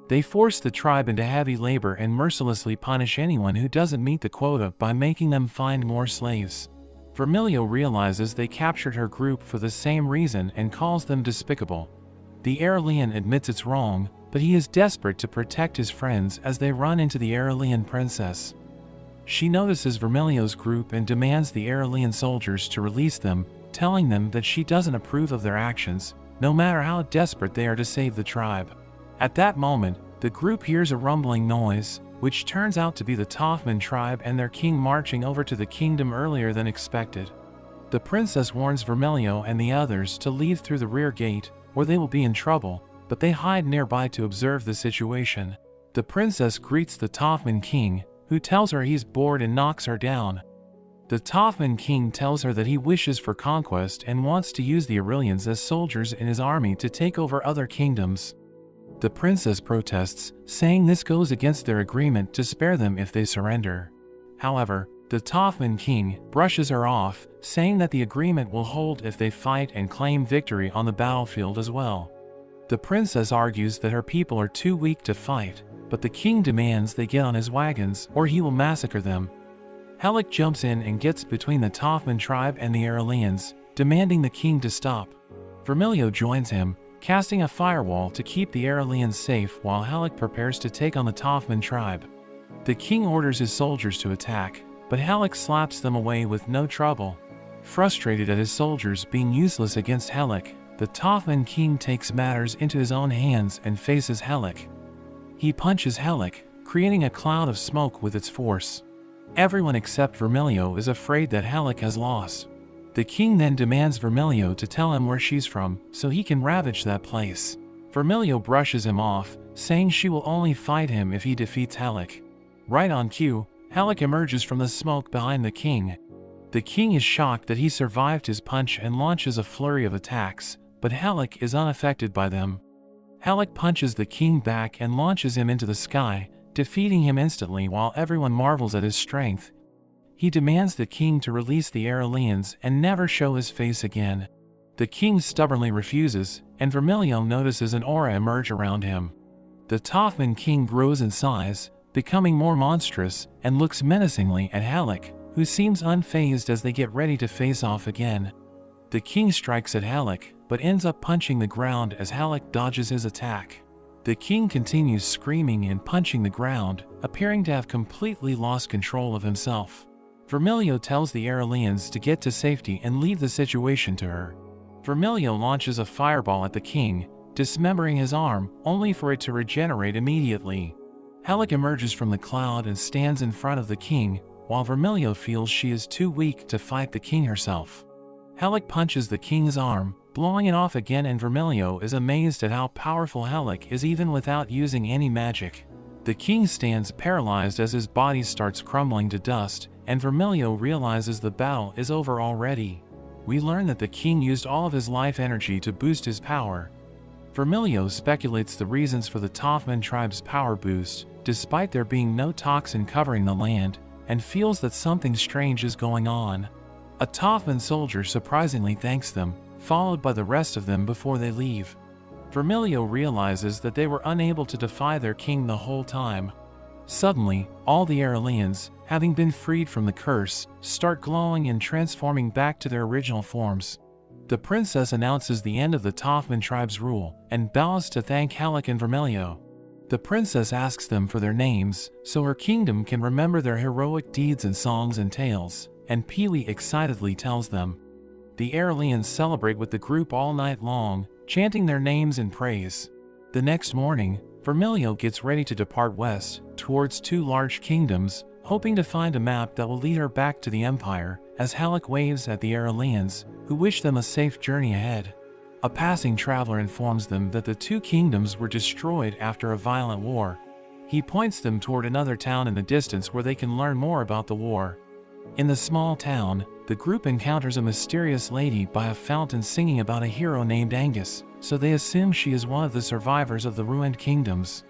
They force the tribe into heavy labor and mercilessly punish anyone who doesn't meet the quota by making them find more slaves. Vermilio realizes they captured her group for the same reason and calls them despicable. The Aurelian admits it's wrong, but he is desperate to protect his friends as they run into the Aurelian princess. She notices Vermilio's group and demands the Aurelian soldiers to release them, telling them that she doesn't approve of their actions, no matter how desperate they are to save the tribe. At that moment, the group hears a rumbling noise, which turns out to be the Toffman tribe and their king marching over to the kingdom earlier than expected. The princess warns Vermilio and the others to leave through the rear gate, or they will be in trouble, but they hide nearby to observe the situation. The princess greets the Toffman king, who tells her he's bored and knocks her down. The Toffman king tells her that he wishes for conquest and wants to use the Aurelians as soldiers in his army to take over other kingdoms. The princess protests, saying this goes against their agreement to spare them if they surrender. However, the Toffman king brushes her off, saying that the agreement will hold if they fight and claim victory on the battlefield as well. The princess argues that her people are too weak to fight, but the king demands they get on his wagons or he will massacre them. Helck jumps in and gets between the Toffman tribe and the Aurelians, demanding the king to stop. Vermilio joins him, casting a firewall to keep the Aurelians safe while Helck prepares to take on the Toffman tribe. The king orders his soldiers to attack, but Helck slaps them away with no trouble. Frustrated at his soldiers being useless against Helck, the Toffman king takes matters into his own hands and faces Helck. He punches Helck, creating a cloud of smoke with its force. Everyone except Vermilio is afraid that Helck has lost. The king then demands Vermilio to tell him where she's from, so he can ravage that place. Vermilio brushes him off, saying she will only fight him if he defeats Helck. Right on cue, Helck emerges from the smoke behind the king. The king is shocked that he survived his punch and launches a flurry of attacks, but Helck is unaffected by them. Helck punches the king back and launches him into the sky, defeating him instantly while everyone marvels at his strength. He demands the king to release the Aurelians and never show his face again. The king stubbornly refuses, and Vermilio notices an aura emerge around him. The Toffman king grows in size, becoming more monstrous, and looks menacingly at Helck, who seems unfazed as they get ready to face off again. The king strikes at Helck, but ends up punching the ground as Helck dodges his attack. The king continues screaming and punching the ground, appearing to have completely lost control of himself. Vermilio tells the Aurelians to get to safety and leave the situation to her. Vermilio launches a fireball at the king, dismembering his arm, only for it to regenerate immediately. Helck emerges from the cloud and stands in front of the king, while Vermilio feels she is too weak to fight the king herself. Helck punches the king's arm, blowing it off again, and Vermilio is amazed at how powerful Helck is even without using any magic. The king stands paralyzed as his body starts crumbling to dust, and Vermilio realizes the battle is over already. We learn that the king used all of his life energy to boost his power. Vermilio speculates the reasons for the Toffman tribe's power boost, despite there being no toxin covering the land, and feels that something strange is going on. A Toffman soldier surprisingly thanks them, followed by the rest of them before they leave. Vermilio realizes that they were unable to defy their king the whole time. Suddenly, all the Aurelians, having been freed from the curse, start glowing and transforming back to their original forms. The princess announces the end of the Toffman tribe's rule and bows to thank Helck and Vermilio. The princess asks them for their names so her kingdom can remember their heroic deeds and songs and tales, and Pee-wee excitedly tells them. The Airlians celebrate with the group all night long, chanting their names in praise. The next morning, Vermilio gets ready to depart west, towards two large kingdoms, hoping to find a map that will lead her back to the Empire, as Helck waves at the Airlians, who wish them a safe journey ahead. A passing traveler informs them that the two kingdoms were destroyed after a violent war. He points them toward another town in the distance where they can learn more about the war. In the small town, the group encounters a mysterious lady by a fountain singing about a hero named Angus, so they assume she is one of the survivors of the ruined kingdoms.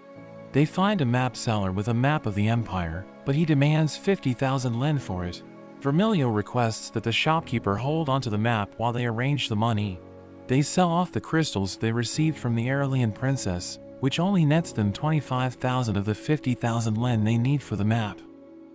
They find a map seller with a map of the Empire, but he demands 50,000 len for it. Vermilio requests that the shopkeeper hold onto the map while they arrange the money. They sell off the crystals they received from the Airlian princess, which only nets them 25,000 of the 50,000 len they need for the map.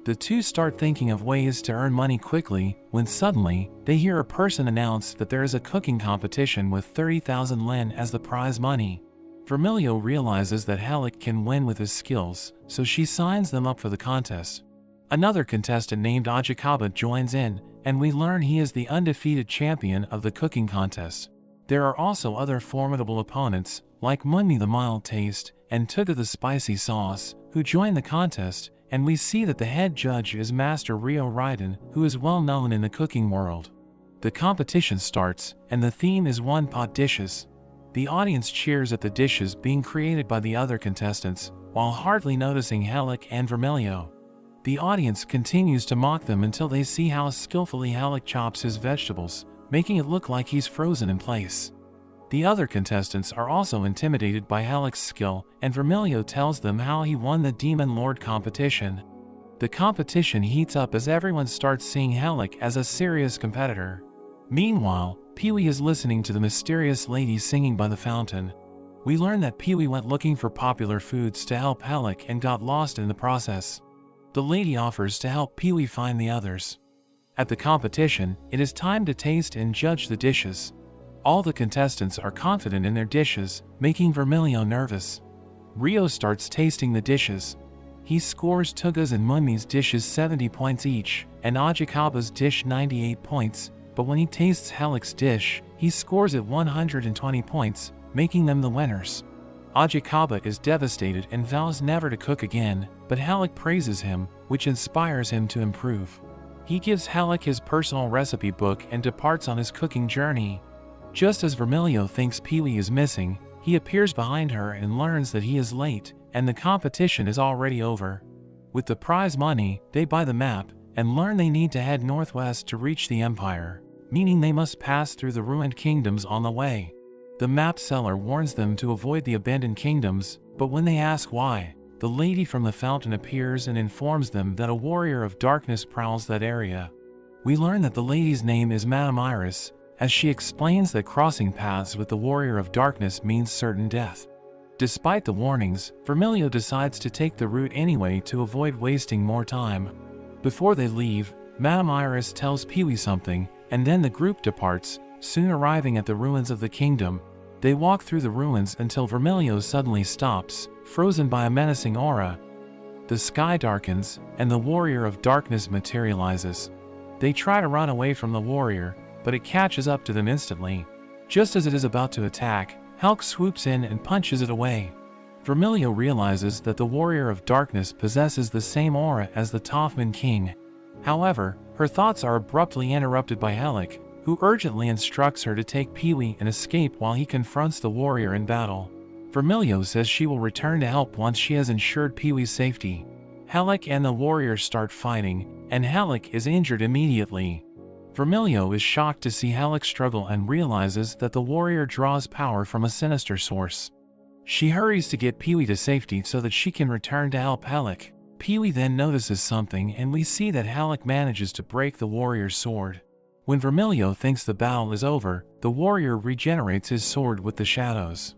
The two start thinking of ways to earn money quickly, when suddenly, they hear a person announce that there is a cooking competition with 30,000 len as the prize money. Vermilio realizes that Helck can win with his skills, so she signs them up for the contest. Another contestant named Ajikaba joins in, and we learn he is the undefeated champion of the cooking contest. There are also other formidable opponents, like Munmi the mild taste, and Tuga the spicy sauce, who join the contest, and we see that the head judge is Master Rio Raiden, who is well known in the cooking world. The competition starts, and the theme is one-pot dishes. The audience cheers at the dishes being created by the other contestants, while hardly noticing Helck and Vermilio. The audience continues to mock them until they see how skillfully Helck chops his vegetables, making it look like he's frozen in place. The other contestants are also intimidated by Helck's skill, and Vermilio tells them how he won the Demon Lord competition. The competition heats up as everyone starts seeing Helck as a serious competitor. Meanwhile, Pee-wee is listening to the mysterious lady singing by the fountain. We learn that Pee-wee went looking for popular foods to help Helck and got lost in the process. The lady offers to help Pee-wee find the others. At the competition, it is time to taste and judge the dishes. All the contestants are confident in their dishes, making Vermilio nervous. Rio starts tasting the dishes. He scores Tuga's and Munmi's dishes 70 points each, and Ajikaba's dish 98 points, but when he tastes Helck's dish, he scores it 120 points, making them the winners. Ajikaba is devastated and vows never to cook again, but Helck praises him, which inspires him to improve. He gives Helck his personal recipe book and departs on his cooking journey. Just as Vermilio thinks Pee-wee is missing, he appears behind her and learns that he is late, and the competition is already over. With the prize money, they buy the map, and learn they need to head northwest to reach the Empire, meaning they must pass through the ruined kingdoms on the way. The map seller warns them to avoid the abandoned kingdoms, but when they ask why, the lady from the fountain appears and informs them that a warrior of darkness prowls that area. We learn that the lady's name is Madame Iris, as she explains that crossing paths with the warrior of darkness means certain death. Despite the warnings, Vermilio decides to take the route anyway to avoid wasting more time. Before they leave, Madame Iris tells Pee-wee something, and then the group departs, soon arriving at the ruins of the kingdom. They walk through the ruins until Vermilio suddenly stops, frozen by a menacing aura. The sky darkens, and the warrior of darkness materializes. They try to run away from the warrior, but it catches up to them instantly. Just as it is about to attack, Helck swoops in and punches it away. Vermilio realizes that the warrior of darkness possesses the same aura as the Toffman king. However, her thoughts are abruptly interrupted by Helck, who urgently instructs her to take Pee-wee and escape while he confronts the warrior in battle. Vermilio says she will return to help once she has ensured Pee-wee's safety. Helck and the warrior start fighting, and Helck is injured immediately. Vermilio is shocked to see Helck struggle and realizes that the warrior draws power from a sinister source. She hurries to get Pee-wee to safety so that she can return to help Helck. Pee-wee then notices something and we see that Helck manages to break the warrior's sword. When Vermilio thinks the battle is over, the warrior regenerates his sword with the shadows.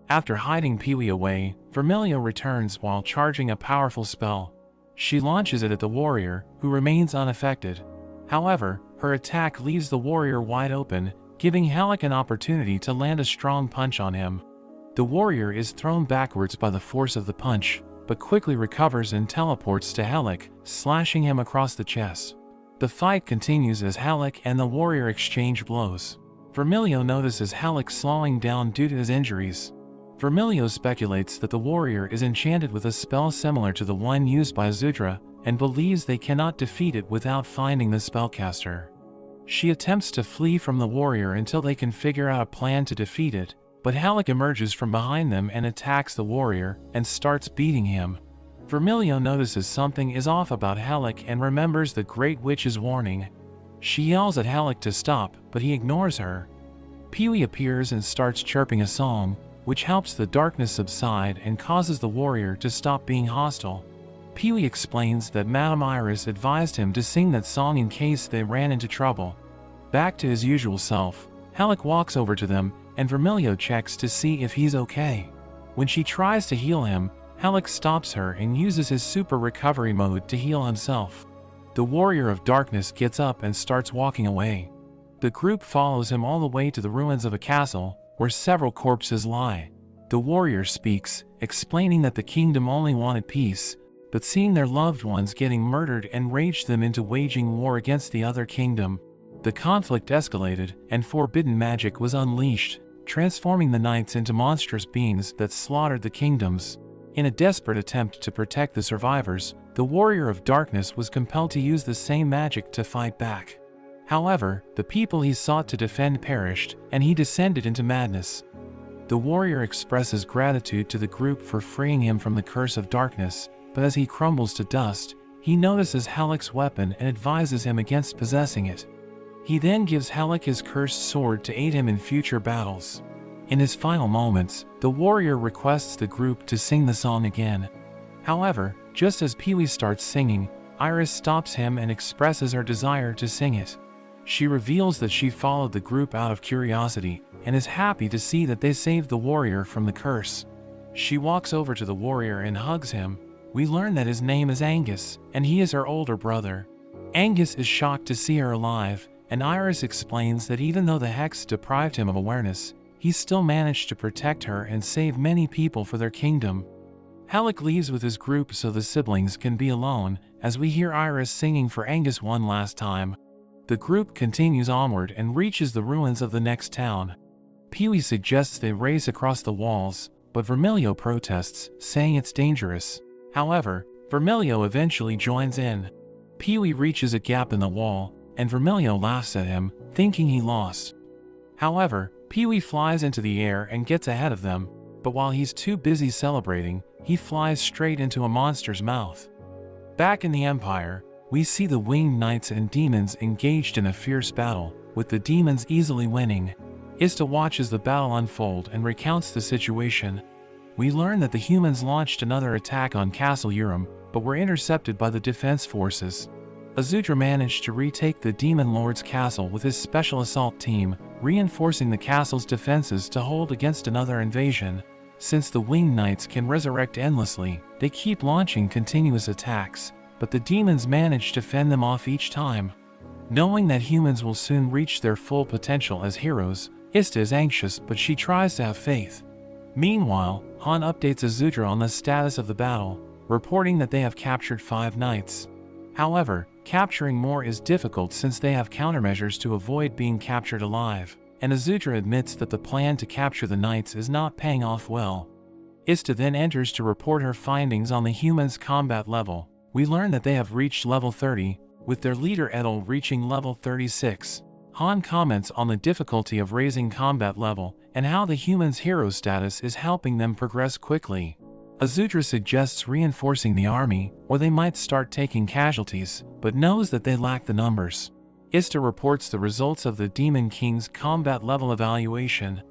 After hiding Pee-wee away, Vermilio returns while charging a powerful spell. She launches it at the warrior, who remains unaffected. However, her attack leaves the warrior wide open, giving Helck an opportunity to land a strong punch on him. The warrior is thrown backwards by the force of the punch, but quickly recovers and teleports to Helck, slashing him across the chest. The fight continues as Helck and the warrior exchange blows. Vermilio notices Helck slowing down due to his injuries. Vermilio speculates that the warrior is enchanted with a spell similar to the one used by Zudra, and believes they cannot defeat it without finding the spellcaster. She attempts to flee from the warrior until they can figure out a plan to defeat it, but Helck emerges from behind them and attacks the warrior, and starts beating him. Vermilio notices something is off about Helck and remembers the Great Witch's warning. She yells at Helck to stop, but he ignores her. Pee-wee appears and starts chirping a song, which helps the darkness subside and causes the warrior to stop being hostile. Pee-wee explains that Madame Iris advised him to sing that song in case they ran into trouble. Back to his usual self, Helck walks over to them, and Vermilio checks to see if he's okay. When she tries to heal him, Helck stops her and uses his super recovery mode to heal himself. The warrior of darkness gets up and starts walking away. The group follows him all the way to the ruins of a castle, where several corpses lie. The warrior speaks, explaining that the kingdom only wanted peace, but seeing their loved ones getting murdered enraged them into waging war against the other kingdom. The conflict escalated, and forbidden magic was unleashed, transforming the knights into monstrous beings that slaughtered the kingdoms. In a desperate attempt to protect the survivors, the warrior of darkness was compelled to use the same magic to fight back. However, the people he sought to defend perished, and he descended into madness. The warrior expresses gratitude to the group for freeing him from the curse of darkness, but as he crumbles to dust, he notices Helck's weapon and advises him against possessing it. He then gives Helck his cursed sword to aid him in future battles. In his final moments, the warrior requests the group to sing the song again. However, just as Pee-wee starts singing, Iris stops him and expresses her desire to sing it. She reveals that she followed the group out of curiosity, and is happy to see that they saved the warrior from the curse. She walks over to the warrior and hugs him. We learn that his name is Angus, and he is her older brother. Angus is shocked to see her alive, and Iris explains that even though the hex deprived him of awareness, he still managed to protect her and save many people for their kingdom. Helck leaves with his group so the siblings can be alone, as we hear Iris singing for Angus one last time. The group continues onward and reaches the ruins of the next town. Pee-wee suggests they race across the walls, but Vermilio protests, saying it's dangerous. However, Vermilio eventually joins in. Pee-wee reaches a gap in the wall, and Vermilio laughs at him, thinking he lost. However, Pee-wee flies into the air and gets ahead of them, but while he's too busy celebrating, he flies straight into a monster's mouth. Back in the Empire, we see the winged knights and demons engaged in a fierce battle, with the demons easily winning. Ista watches the battle unfold and recounts the situation. We learn that the humans launched another attack on Castle Urim, but were intercepted by the defense forces. Azudra managed to retake the Demon Lord's castle with his special assault team, reinforcing the castle's defenses to hold against another invasion. Since the winged knights can resurrect endlessly, they keep launching continuous attacks, but the demons manage to fend them off each time. Knowing that humans will soon reach their full potential as heroes, Ista is anxious, but she tries to have faith. Meanwhile, Han updates Azudra on the status of the battle, reporting that they have captured 5 knights. However, capturing more is difficult since they have countermeasures to avoid being captured alive, and Azudra admits that the plan to capture the knights is not paying off well. Ista then enters to report her findings on the humans' combat level. We learn that they have reached level 30, with their leader Edel reaching level 36. Han comments on the difficulty of raising combat level, and how the humans' hero status is helping them progress quickly. Azudra suggests reinforcing the army, or they might start taking casualties, but knows that they lack the numbers. Ista reports the results of the Demon King's combat level evaluation.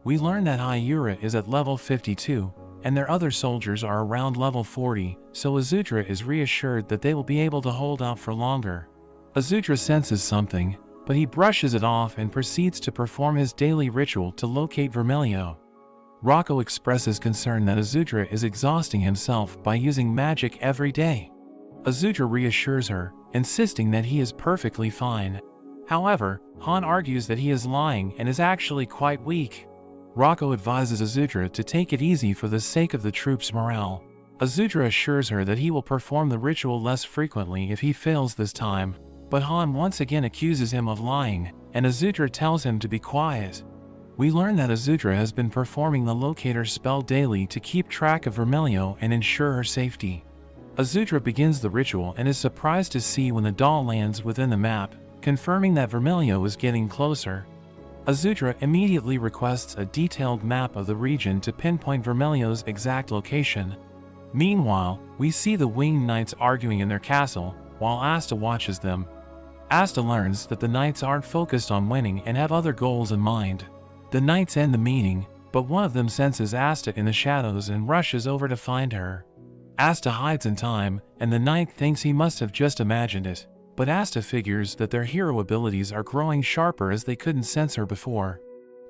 We learn that Hyura is at level 52, and their other soldiers are around level 40, so Azudra is reassured that they will be able to hold out for longer. Azudra senses something, but he brushes it off and proceeds to perform his daily ritual to locate Vermilio. Rocco expresses concern that Azudra is exhausting himself by using magic every day. Azudra reassures her, insisting that he is perfectly fine. However, Han argues that he is lying and is actually quite weak. Rocco advises Azudra to take it easy for the sake of the troops' morale. Azudra assures her that he will perform the ritual less frequently if he fails this time, but Han once again accuses him of lying, and Azudra tells him to be quiet. We learn that Azudra has been performing the locator spell daily to keep track of Vermilio and ensure her safety. Azudra begins the ritual and is surprised to see when the doll lands within the map, confirming that Vermilio is getting closer. Azudra immediately requests a detailed map of the region to pinpoint Vermilio's exact location. Meanwhile, we see the winged knights arguing in their castle, while Asta watches them. Asta learns that the knights aren't focused on winning and have other goals in mind. The knights end the meeting, but one of them senses Asta in the shadows and rushes over to find her. Asta hides in time, and the knight thinks he must have just imagined it, but Asta figures that their hero abilities are growing sharper as they couldn't sense her before.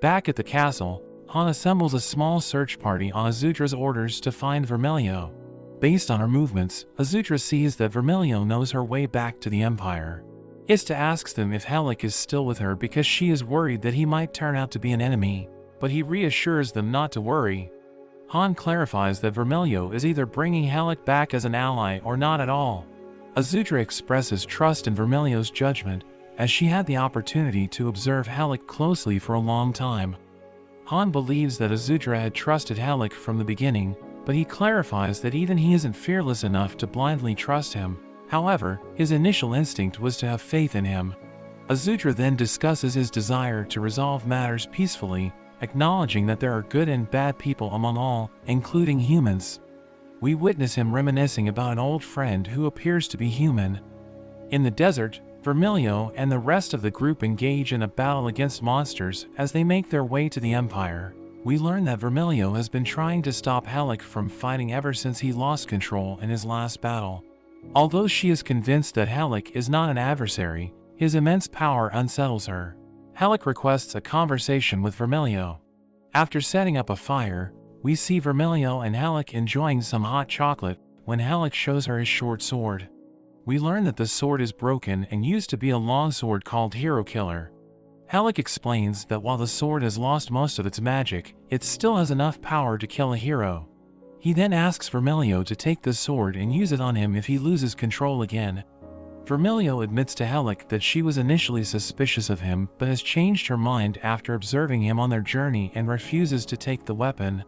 Back at the castle, Han assembles a small search party on Azudra's orders to find Vermilio. Based on her movements, Azudra sees that Vermilio knows her way back to the Empire. Ista asks them if Helck is still with her because she is worried that he might turn out to be an enemy, but he reassures them not to worry. Han clarifies that Vermilio is either bringing Helck back as an ally or not at all. Azudra expresses trust in Vermilio's judgment, as she had the opportunity to observe Helck closely for a long time. Han believes that Azudra had trusted Helck from the beginning, but he clarifies that even he isn't fearless enough to blindly trust him. However, his initial instinct was to have faith in him. Azudra then discusses his desire to resolve matters peacefully, acknowledging that there are good and bad people among all, including humans. We witness him reminiscing about an old friend who appears to be human. In the desert, Vermilio and the rest of the group engage in a battle against monsters as they make their way to the Empire. We learn that Vermilio has been trying to stop Helck from fighting ever since he lost control in his last battle. Although she is convinced that Helck is not an adversary, his immense power unsettles her. Helck requests a conversation with Vermilio. After setting up a fire, we see Vermilio and Helck enjoying some hot chocolate when Helck shows her his short sword. We learn that the sword is broken and used to be a longsword called Hero Killer. Helck explains that while the sword has lost most of its magic, it still has enough power to kill a hero. He then asks Vermilio to take the sword and use it on him if he loses control again. Vermilio admits to Helck that she was initially suspicious of him but has changed her mind after observing him on their journey and refuses to take the weapon.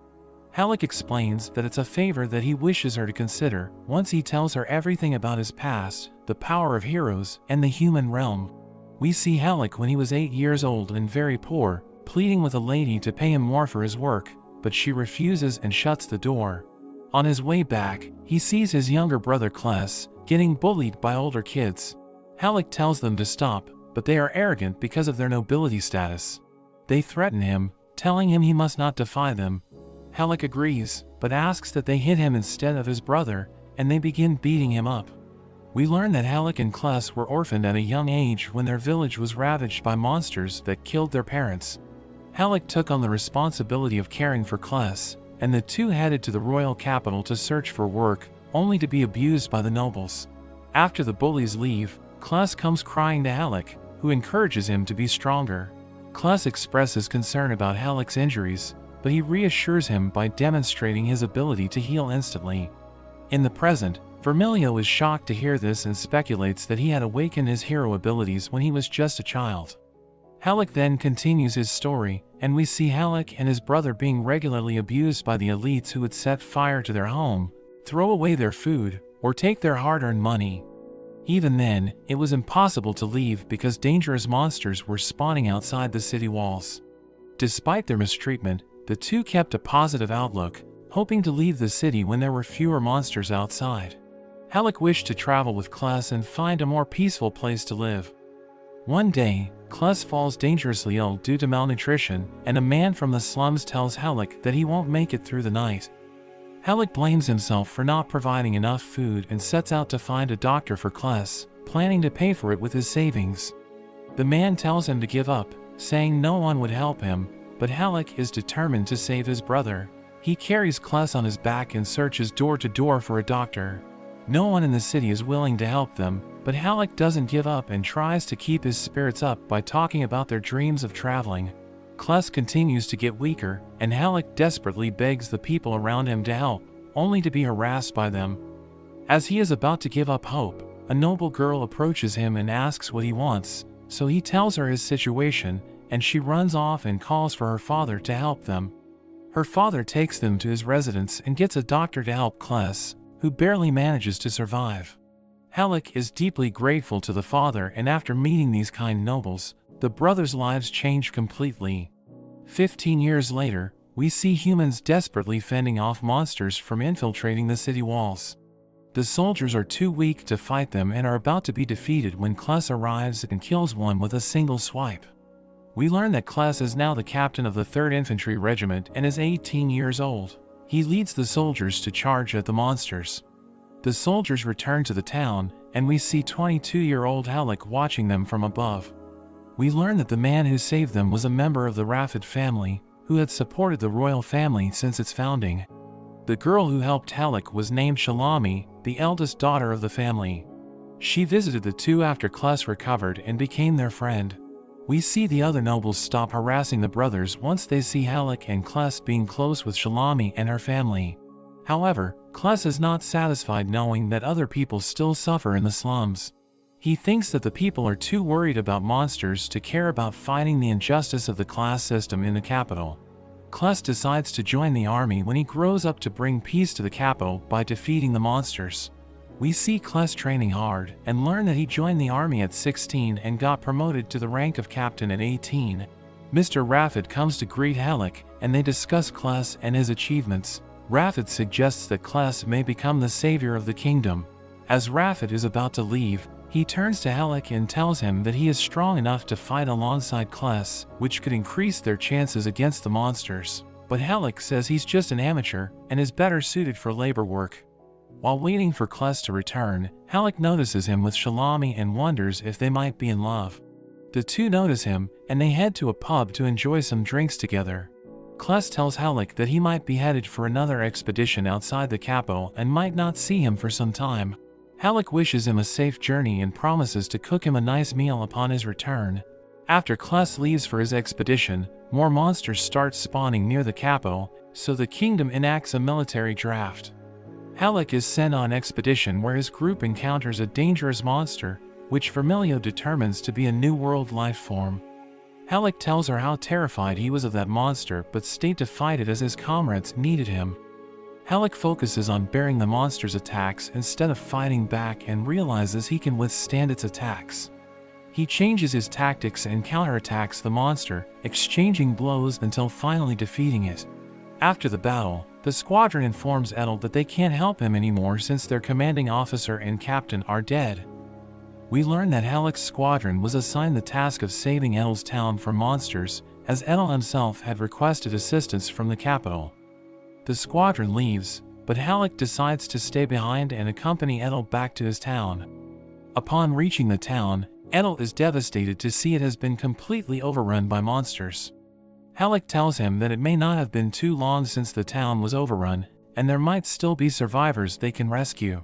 Helck explains that it's a favor that he wishes her to consider once he tells her everything about his past, the power of heroes, and the human realm. We see Helck when he was 8 years old and very poor, pleading with a lady to pay him more for his work, but she refuses and shuts the door. On his way back, he sees his younger brother Kless getting bullied by older kids. Helck tells them to stop, but they are arrogant because of their nobility status. They threaten him, telling him he must not defy them. Helck agrees, but asks that they hit him instead of his brother, and they begin beating him up. We learn that Helck and Kless were orphaned at a young age when their village was ravaged by monsters that killed their parents. Helck took on the responsibility of caring for Kless, and the two headed to the royal capital to search for work, only to be abused by the nobles. After the bullies leave, Kless comes crying to Helck, who encourages him to be stronger. Kless expresses concern about Helck's injuries, but he reassures him by demonstrating his ability to heal instantly. In the present, Vermilio is shocked to hear this and speculates that he had awakened his hero abilities when he was just a child. Helck then continues his story, and we see Helck and his brother being regularly abused by the elites who would set fire to their home, throw away their food, or take their hard-earned money. Even then, it was impossible to leave because dangerous monsters were spawning outside the city walls. Despite their mistreatment, the two kept a positive outlook, hoping to leave the city when there were fewer monsters outside. Helck wished to travel with Kless and find a more peaceful place to live. One day, Kless falls dangerously ill due to malnutrition, and a man from the slums tells Helck that he won't make it through the night. Helck blames himself for not providing enough food and sets out to find a doctor for Kless, planning to pay for it with his savings. The man tells him to give up, saying no one would help him, but Helck is determined to save his brother. He carries Kless on his back and searches door to door for a doctor. No one in the city is willing to help them, but Helck doesn't give up and tries to keep his spirits up by talking about their dreams of traveling. Kless continues to get weaker, and Helck desperately begs the people around him to help, only to be harassed by them. As he is about to give up hope, a noble girl approaches him and asks what he wants, so he tells her his situation, and she runs off and calls for her father to help them. Her father takes them to his residence and gets a doctor to help Kless, who barely manages to survive. Helck is deeply grateful to the father, and after meeting these kind nobles, the brothers' lives change completely. 15 years later, we see humans desperately fending off monsters from infiltrating the city walls. The soldiers are too weak to fight them and are about to be defeated when Kless arrives and kills one with a single swipe. We learn that Kless is now the captain of the 3rd Infantry Regiment and is 18 years old. He leads the soldiers to charge at the monsters. The soldiers return to the town, and we see 22-year-old Helck watching them from above. We learn that the man who saved them was a member of the Raffid family, who had supported the royal family since its founding. The girl who helped Helck was named Shalami, the eldest daughter of the family. She visited the two after Kless recovered and became their friend. We see the other nobles stop harassing the brothers once they see Helck and Kless being close with Shalami and her family. However, Kless is not satisfied knowing that other people still suffer in the slums. He thinks that the people are too worried about monsters to care about fighting the injustice of the class system in the capital. Kless decides to join the army when he grows up to bring peace to the capital by defeating the monsters. We see Kless training hard and learn that he joined the army at 16 and got promoted to the rank of captain at 18. Mr. Raffid comes to greet Helck, and they discuss Kless and his achievements. Raffid suggests that Kless may become the savior of the kingdom. As Raffid is about to leave, he turns to Helck and tells him that he is strong enough to fight alongside Kless, which could increase their chances against the monsters. But Helck says he's just an amateur and is better suited for labor work. While waiting for Kless to return, Helck notices him with Shalami and wonders if they might be in love. The two notice him, and they head to a pub to enjoy some drinks together. Kless tells Helck that he might be headed for another expedition outside the capital and might not see him for some time. Helck wishes him a safe journey and promises to cook him a nice meal upon his return. After Kless leaves for his expedition, more monsters start spawning near the capital, so the kingdom enacts a military draft. Helck is sent on an expedition where his group encounters a dangerous monster, which Vermilio determines to be a New World life form. Helck tells her how terrified he was of that monster but stayed to fight it as his comrades needed him. Helck focuses on bearing the monster's attacks instead of fighting back and realizes he can withstand its attacks. He changes his tactics and counterattacks the monster, exchanging blows until finally defeating it. After the battle, the squadron informs Edel that they can't help him anymore since their commanding officer and captain are dead. We learn that Helck's squadron was assigned the task of saving Edel's town from monsters, as Edel himself had requested assistance from the capital. The squadron leaves, but Helck decides to stay behind and accompany Edel back to his town. Upon reaching the town, Edel is devastated to see it has been completely overrun by monsters. Helck tells him that it may not have been too long since the town was overrun, and there might still be survivors they can rescue.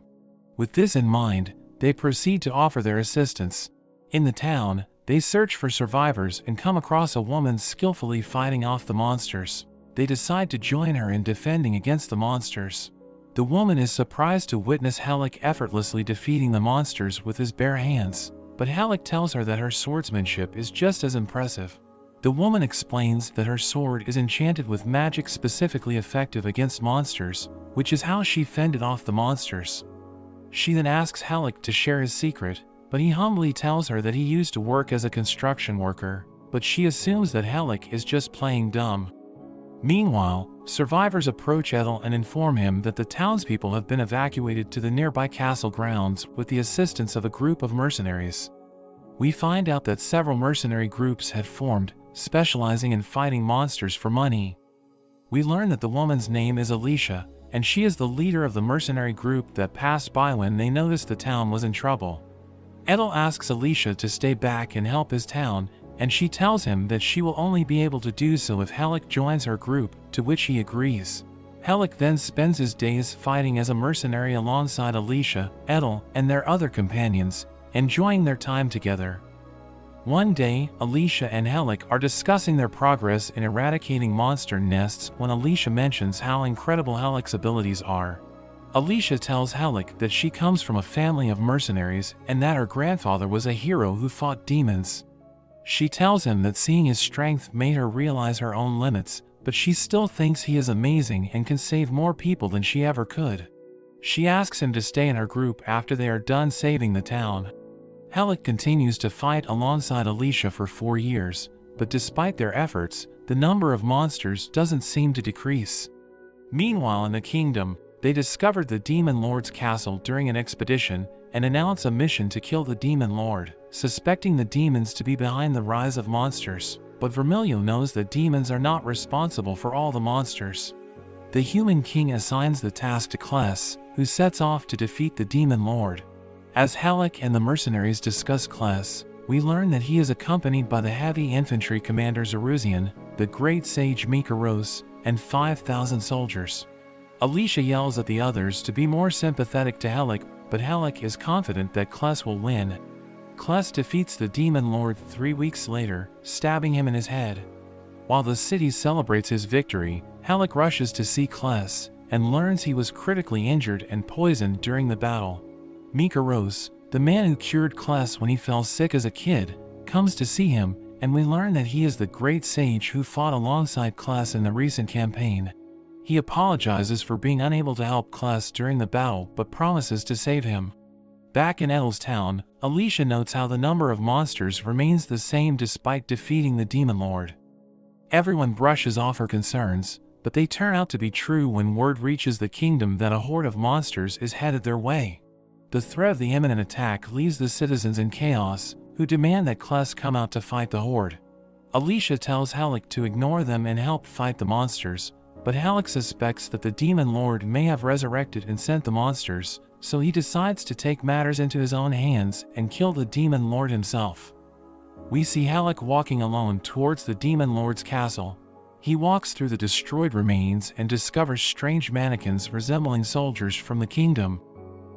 With this in mind, they proceed to offer their assistance. In the town, they search for survivors and come across a woman skillfully fighting off the monsters. They decide to join her in defending against the monsters. The woman is surprised to witness Helck effortlessly defeating the monsters with his bare hands, but Helck tells her that her swordsmanship is just as impressive. The woman explains that her sword is enchanted with magic specifically effective against monsters, which is how she fended off the monsters. She then asks Helck to share his secret, but he humbly tells her that he used to work as a construction worker, but she assumes that Helck is just playing dumb. Meanwhile, survivors approach Edel and inform him that the townspeople have been evacuated to the nearby castle grounds with the assistance of a group of mercenaries. We find out that several mercenary groups had formed, specializing in fighting monsters for money. We learn that the woman's name is Alicia, and she is the leader of the mercenary group that passed by when they noticed the town was in trouble. Edel asks Alicia to stay back and help his town, and she tells him that she will only be able to do so if Helck joins her group, to which he agrees. Helck then spends his days fighting as a mercenary alongside Alicia, Edel, and their other companions, enjoying their time together. One day, Alicia and Helck are discussing their progress in eradicating monster nests when Alicia mentions how incredible Helck's abilities are. Alicia tells Helck that she comes from a family of mercenaries and that her grandfather was a hero who fought demons. She tells him that seeing his strength made her realize her own limits, but she still thinks he is amazing and can save more people than she ever could. She asks him to stay in her group after they are done saving the town. Helck continues to fight alongside Alicia for 4 years, but despite their efforts, the number of monsters doesn't seem to decrease. Meanwhile in the kingdom, they discovered the Demon Lord's castle during an expedition and announce a mission to kill the Demon Lord, suspecting the demons to be behind the rise of monsters. But Vermilio knows that demons are not responsible for all the monsters. The human king assigns the task to Kless, who sets off to defeat the Demon Lord. As Helck and the mercenaries discuss Kless, we learn that he is accompanied by the heavy infantry commander Zeruzian, the great sage Mikaros, and 5,000 soldiers. Alicia yells at the others to be more sympathetic to Helck, but Helck is confident that Kless will win. Kless defeats the Demon Lord 3 weeks later, stabbing him in his head. While the city celebrates his victory, Helck rushes to see Kless, and learns he was critically injured and poisoned during the battle. Mikaros, the man who cured Kless when he fell sick as a kid, comes to see him, and we learn that he is the great sage who fought alongside Kless in the recent campaign. He apologizes for being unable to help Kless during the battle but promises to save him. Back in Edel's town, Alicia notes how the number of monsters remains the same despite defeating the Demon Lord. Everyone brushes off her concerns, but they turn out to be true when word reaches the kingdom that a horde of monsters is headed their way. The threat of the imminent attack leaves the citizens in chaos, who demand that Kless come out to fight the horde. Alicia tells Helck to ignore them and help fight the monsters, but Helck suspects that the Demon Lord may have resurrected and sent the monsters, so he decides to take matters into his own hands and kill the Demon Lord himself. We see Helck walking alone towards the Demon Lord's castle. He walks through the destroyed remains and discovers strange mannequins resembling soldiers from the kingdom.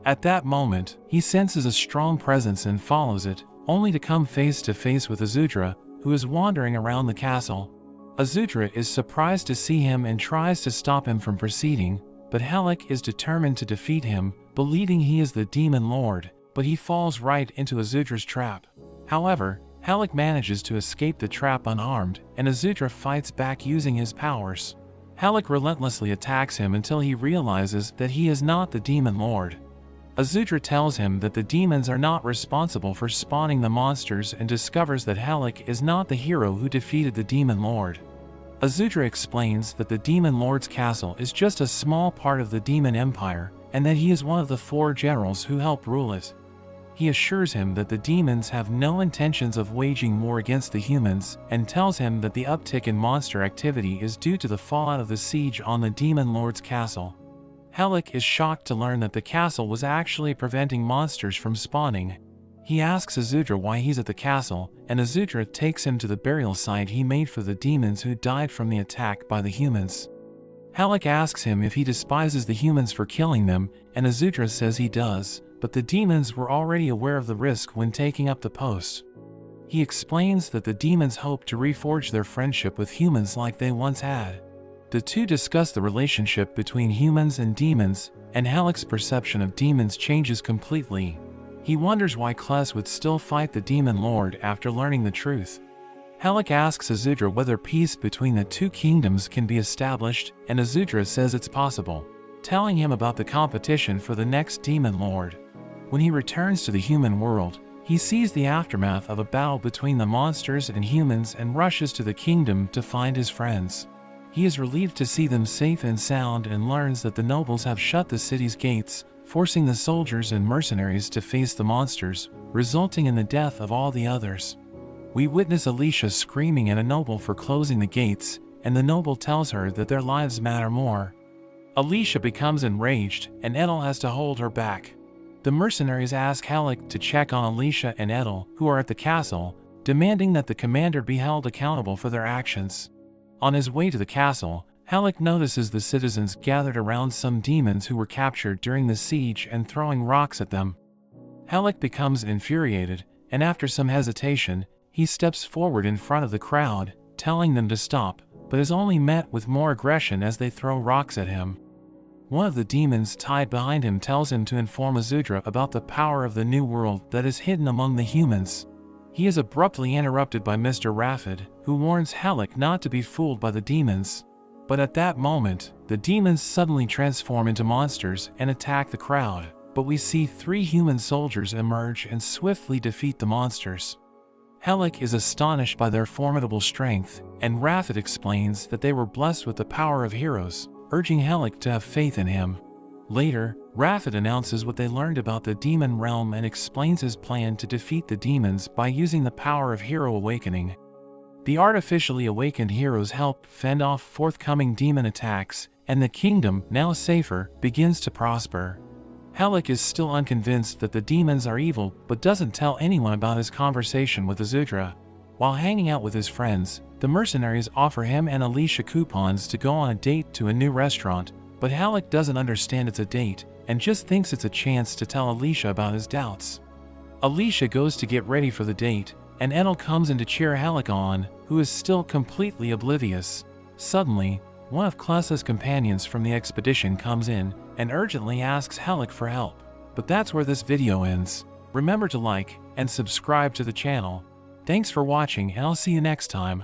At that moment, he senses a strong presence and follows it, only to come face to face with Azudra, who is wandering around the castle. Azudra is surprised to see him and tries to stop him from proceeding, but Helck is determined to defeat him, believing he is the Demon Lord, but he falls right into Azudra's trap. However, Helck manages to escape the trap unharmed, and Azudra fights back using his powers. Helck relentlessly attacks him until he realizes that he is not the Demon Lord. Azudra tells him that the demons are not responsible for spawning the monsters and discovers that Helck is not the hero who defeated the Demon Lord. Azudra explains that the Demon Lord's castle is just a small part of the Demon Empire, and that he is one of the 4 generals who help rule it. He assures him that the demons have no intentions of waging war against the humans, and tells him that the uptick in monster activity is due to the fallout of the siege on the Demon Lord's castle. Helck is shocked to learn that the castle was actually preventing monsters from spawning. He asks Azudra why he's at the castle, and Azudra takes him to the burial site he made for the demons who died from the attack by the humans. Helck asks him if he despises the humans for killing them, and Azudra says he does, but the demons were already aware of the risk when taking up the post. He explains that the demons hope to reforge their friendship with humans like they once had. The two discuss the relationship between humans and demons, and Helck's perception of demons changes completely. He wonders why Kless would still fight the Demon Lord after learning the truth. Helck asks Azudra whether peace between the 2 kingdoms can be established, and Azudra says it's possible, telling him about the competition for the next Demon Lord. When he returns to the human world, he sees the aftermath of a battle between the monsters and humans and rushes to the kingdom to find his friends. He is relieved to see them safe and sound and learns that the nobles have shut the city's gates, forcing the soldiers and mercenaries to face the monsters, resulting in the death of all the others. We witness Alicia screaming at a noble for closing the gates, and the noble tells her that their lives matter more. Alicia becomes enraged, and Edel has to hold her back. The mercenaries ask Helck to check on Alicia and Edel, who are at the castle, demanding that the commander be held accountable for their actions. On his way to the castle, Helck notices the citizens gathered around some demons who were captured during the siege and throwing rocks at them. Helck becomes infuriated, and after some hesitation, he steps forward in front of the crowd, telling them to stop, but is only met with more aggression as they throw rocks at him. One of the demons tied behind him tells him to inform Azudra about the power of the new world that is hidden among the humans. He is abruptly interrupted by Mr. Raffid, who warns Helck not to be fooled by the demons. But at that moment, the demons suddenly transform into monsters and attack the crowd, but we see 3 human soldiers emerge and swiftly defeat the monsters. Helck is astonished by their formidable strength, and Raffid explains that they were blessed with the power of heroes, urging Helck to have faith in him. Later, Raffid announces what they learned about the demon realm and explains his plan to defeat the demons by using the power of hero awakening. The artificially awakened heroes help fend off forthcoming demon attacks, and the kingdom, now safer, begins to prosper. Helck is still unconvinced that the demons are evil but doesn't tell anyone about his conversation with Azudra. While hanging out with his friends, the mercenaries offer him and Alicia coupons to go on a date to a new restaurant, but Helck doesn't understand it's a date and just thinks it's a chance to tell Alicia about his doubts. Alicia goes to get ready for the date, and Edel comes in to cheer Helck on, who is still completely oblivious. Suddenly, one of Klessa's companions from the expedition comes in and urgently asks Helck for help. But that's where this video ends. Remember to like and subscribe to the channel. Thanks for watching, and I'll see you next time.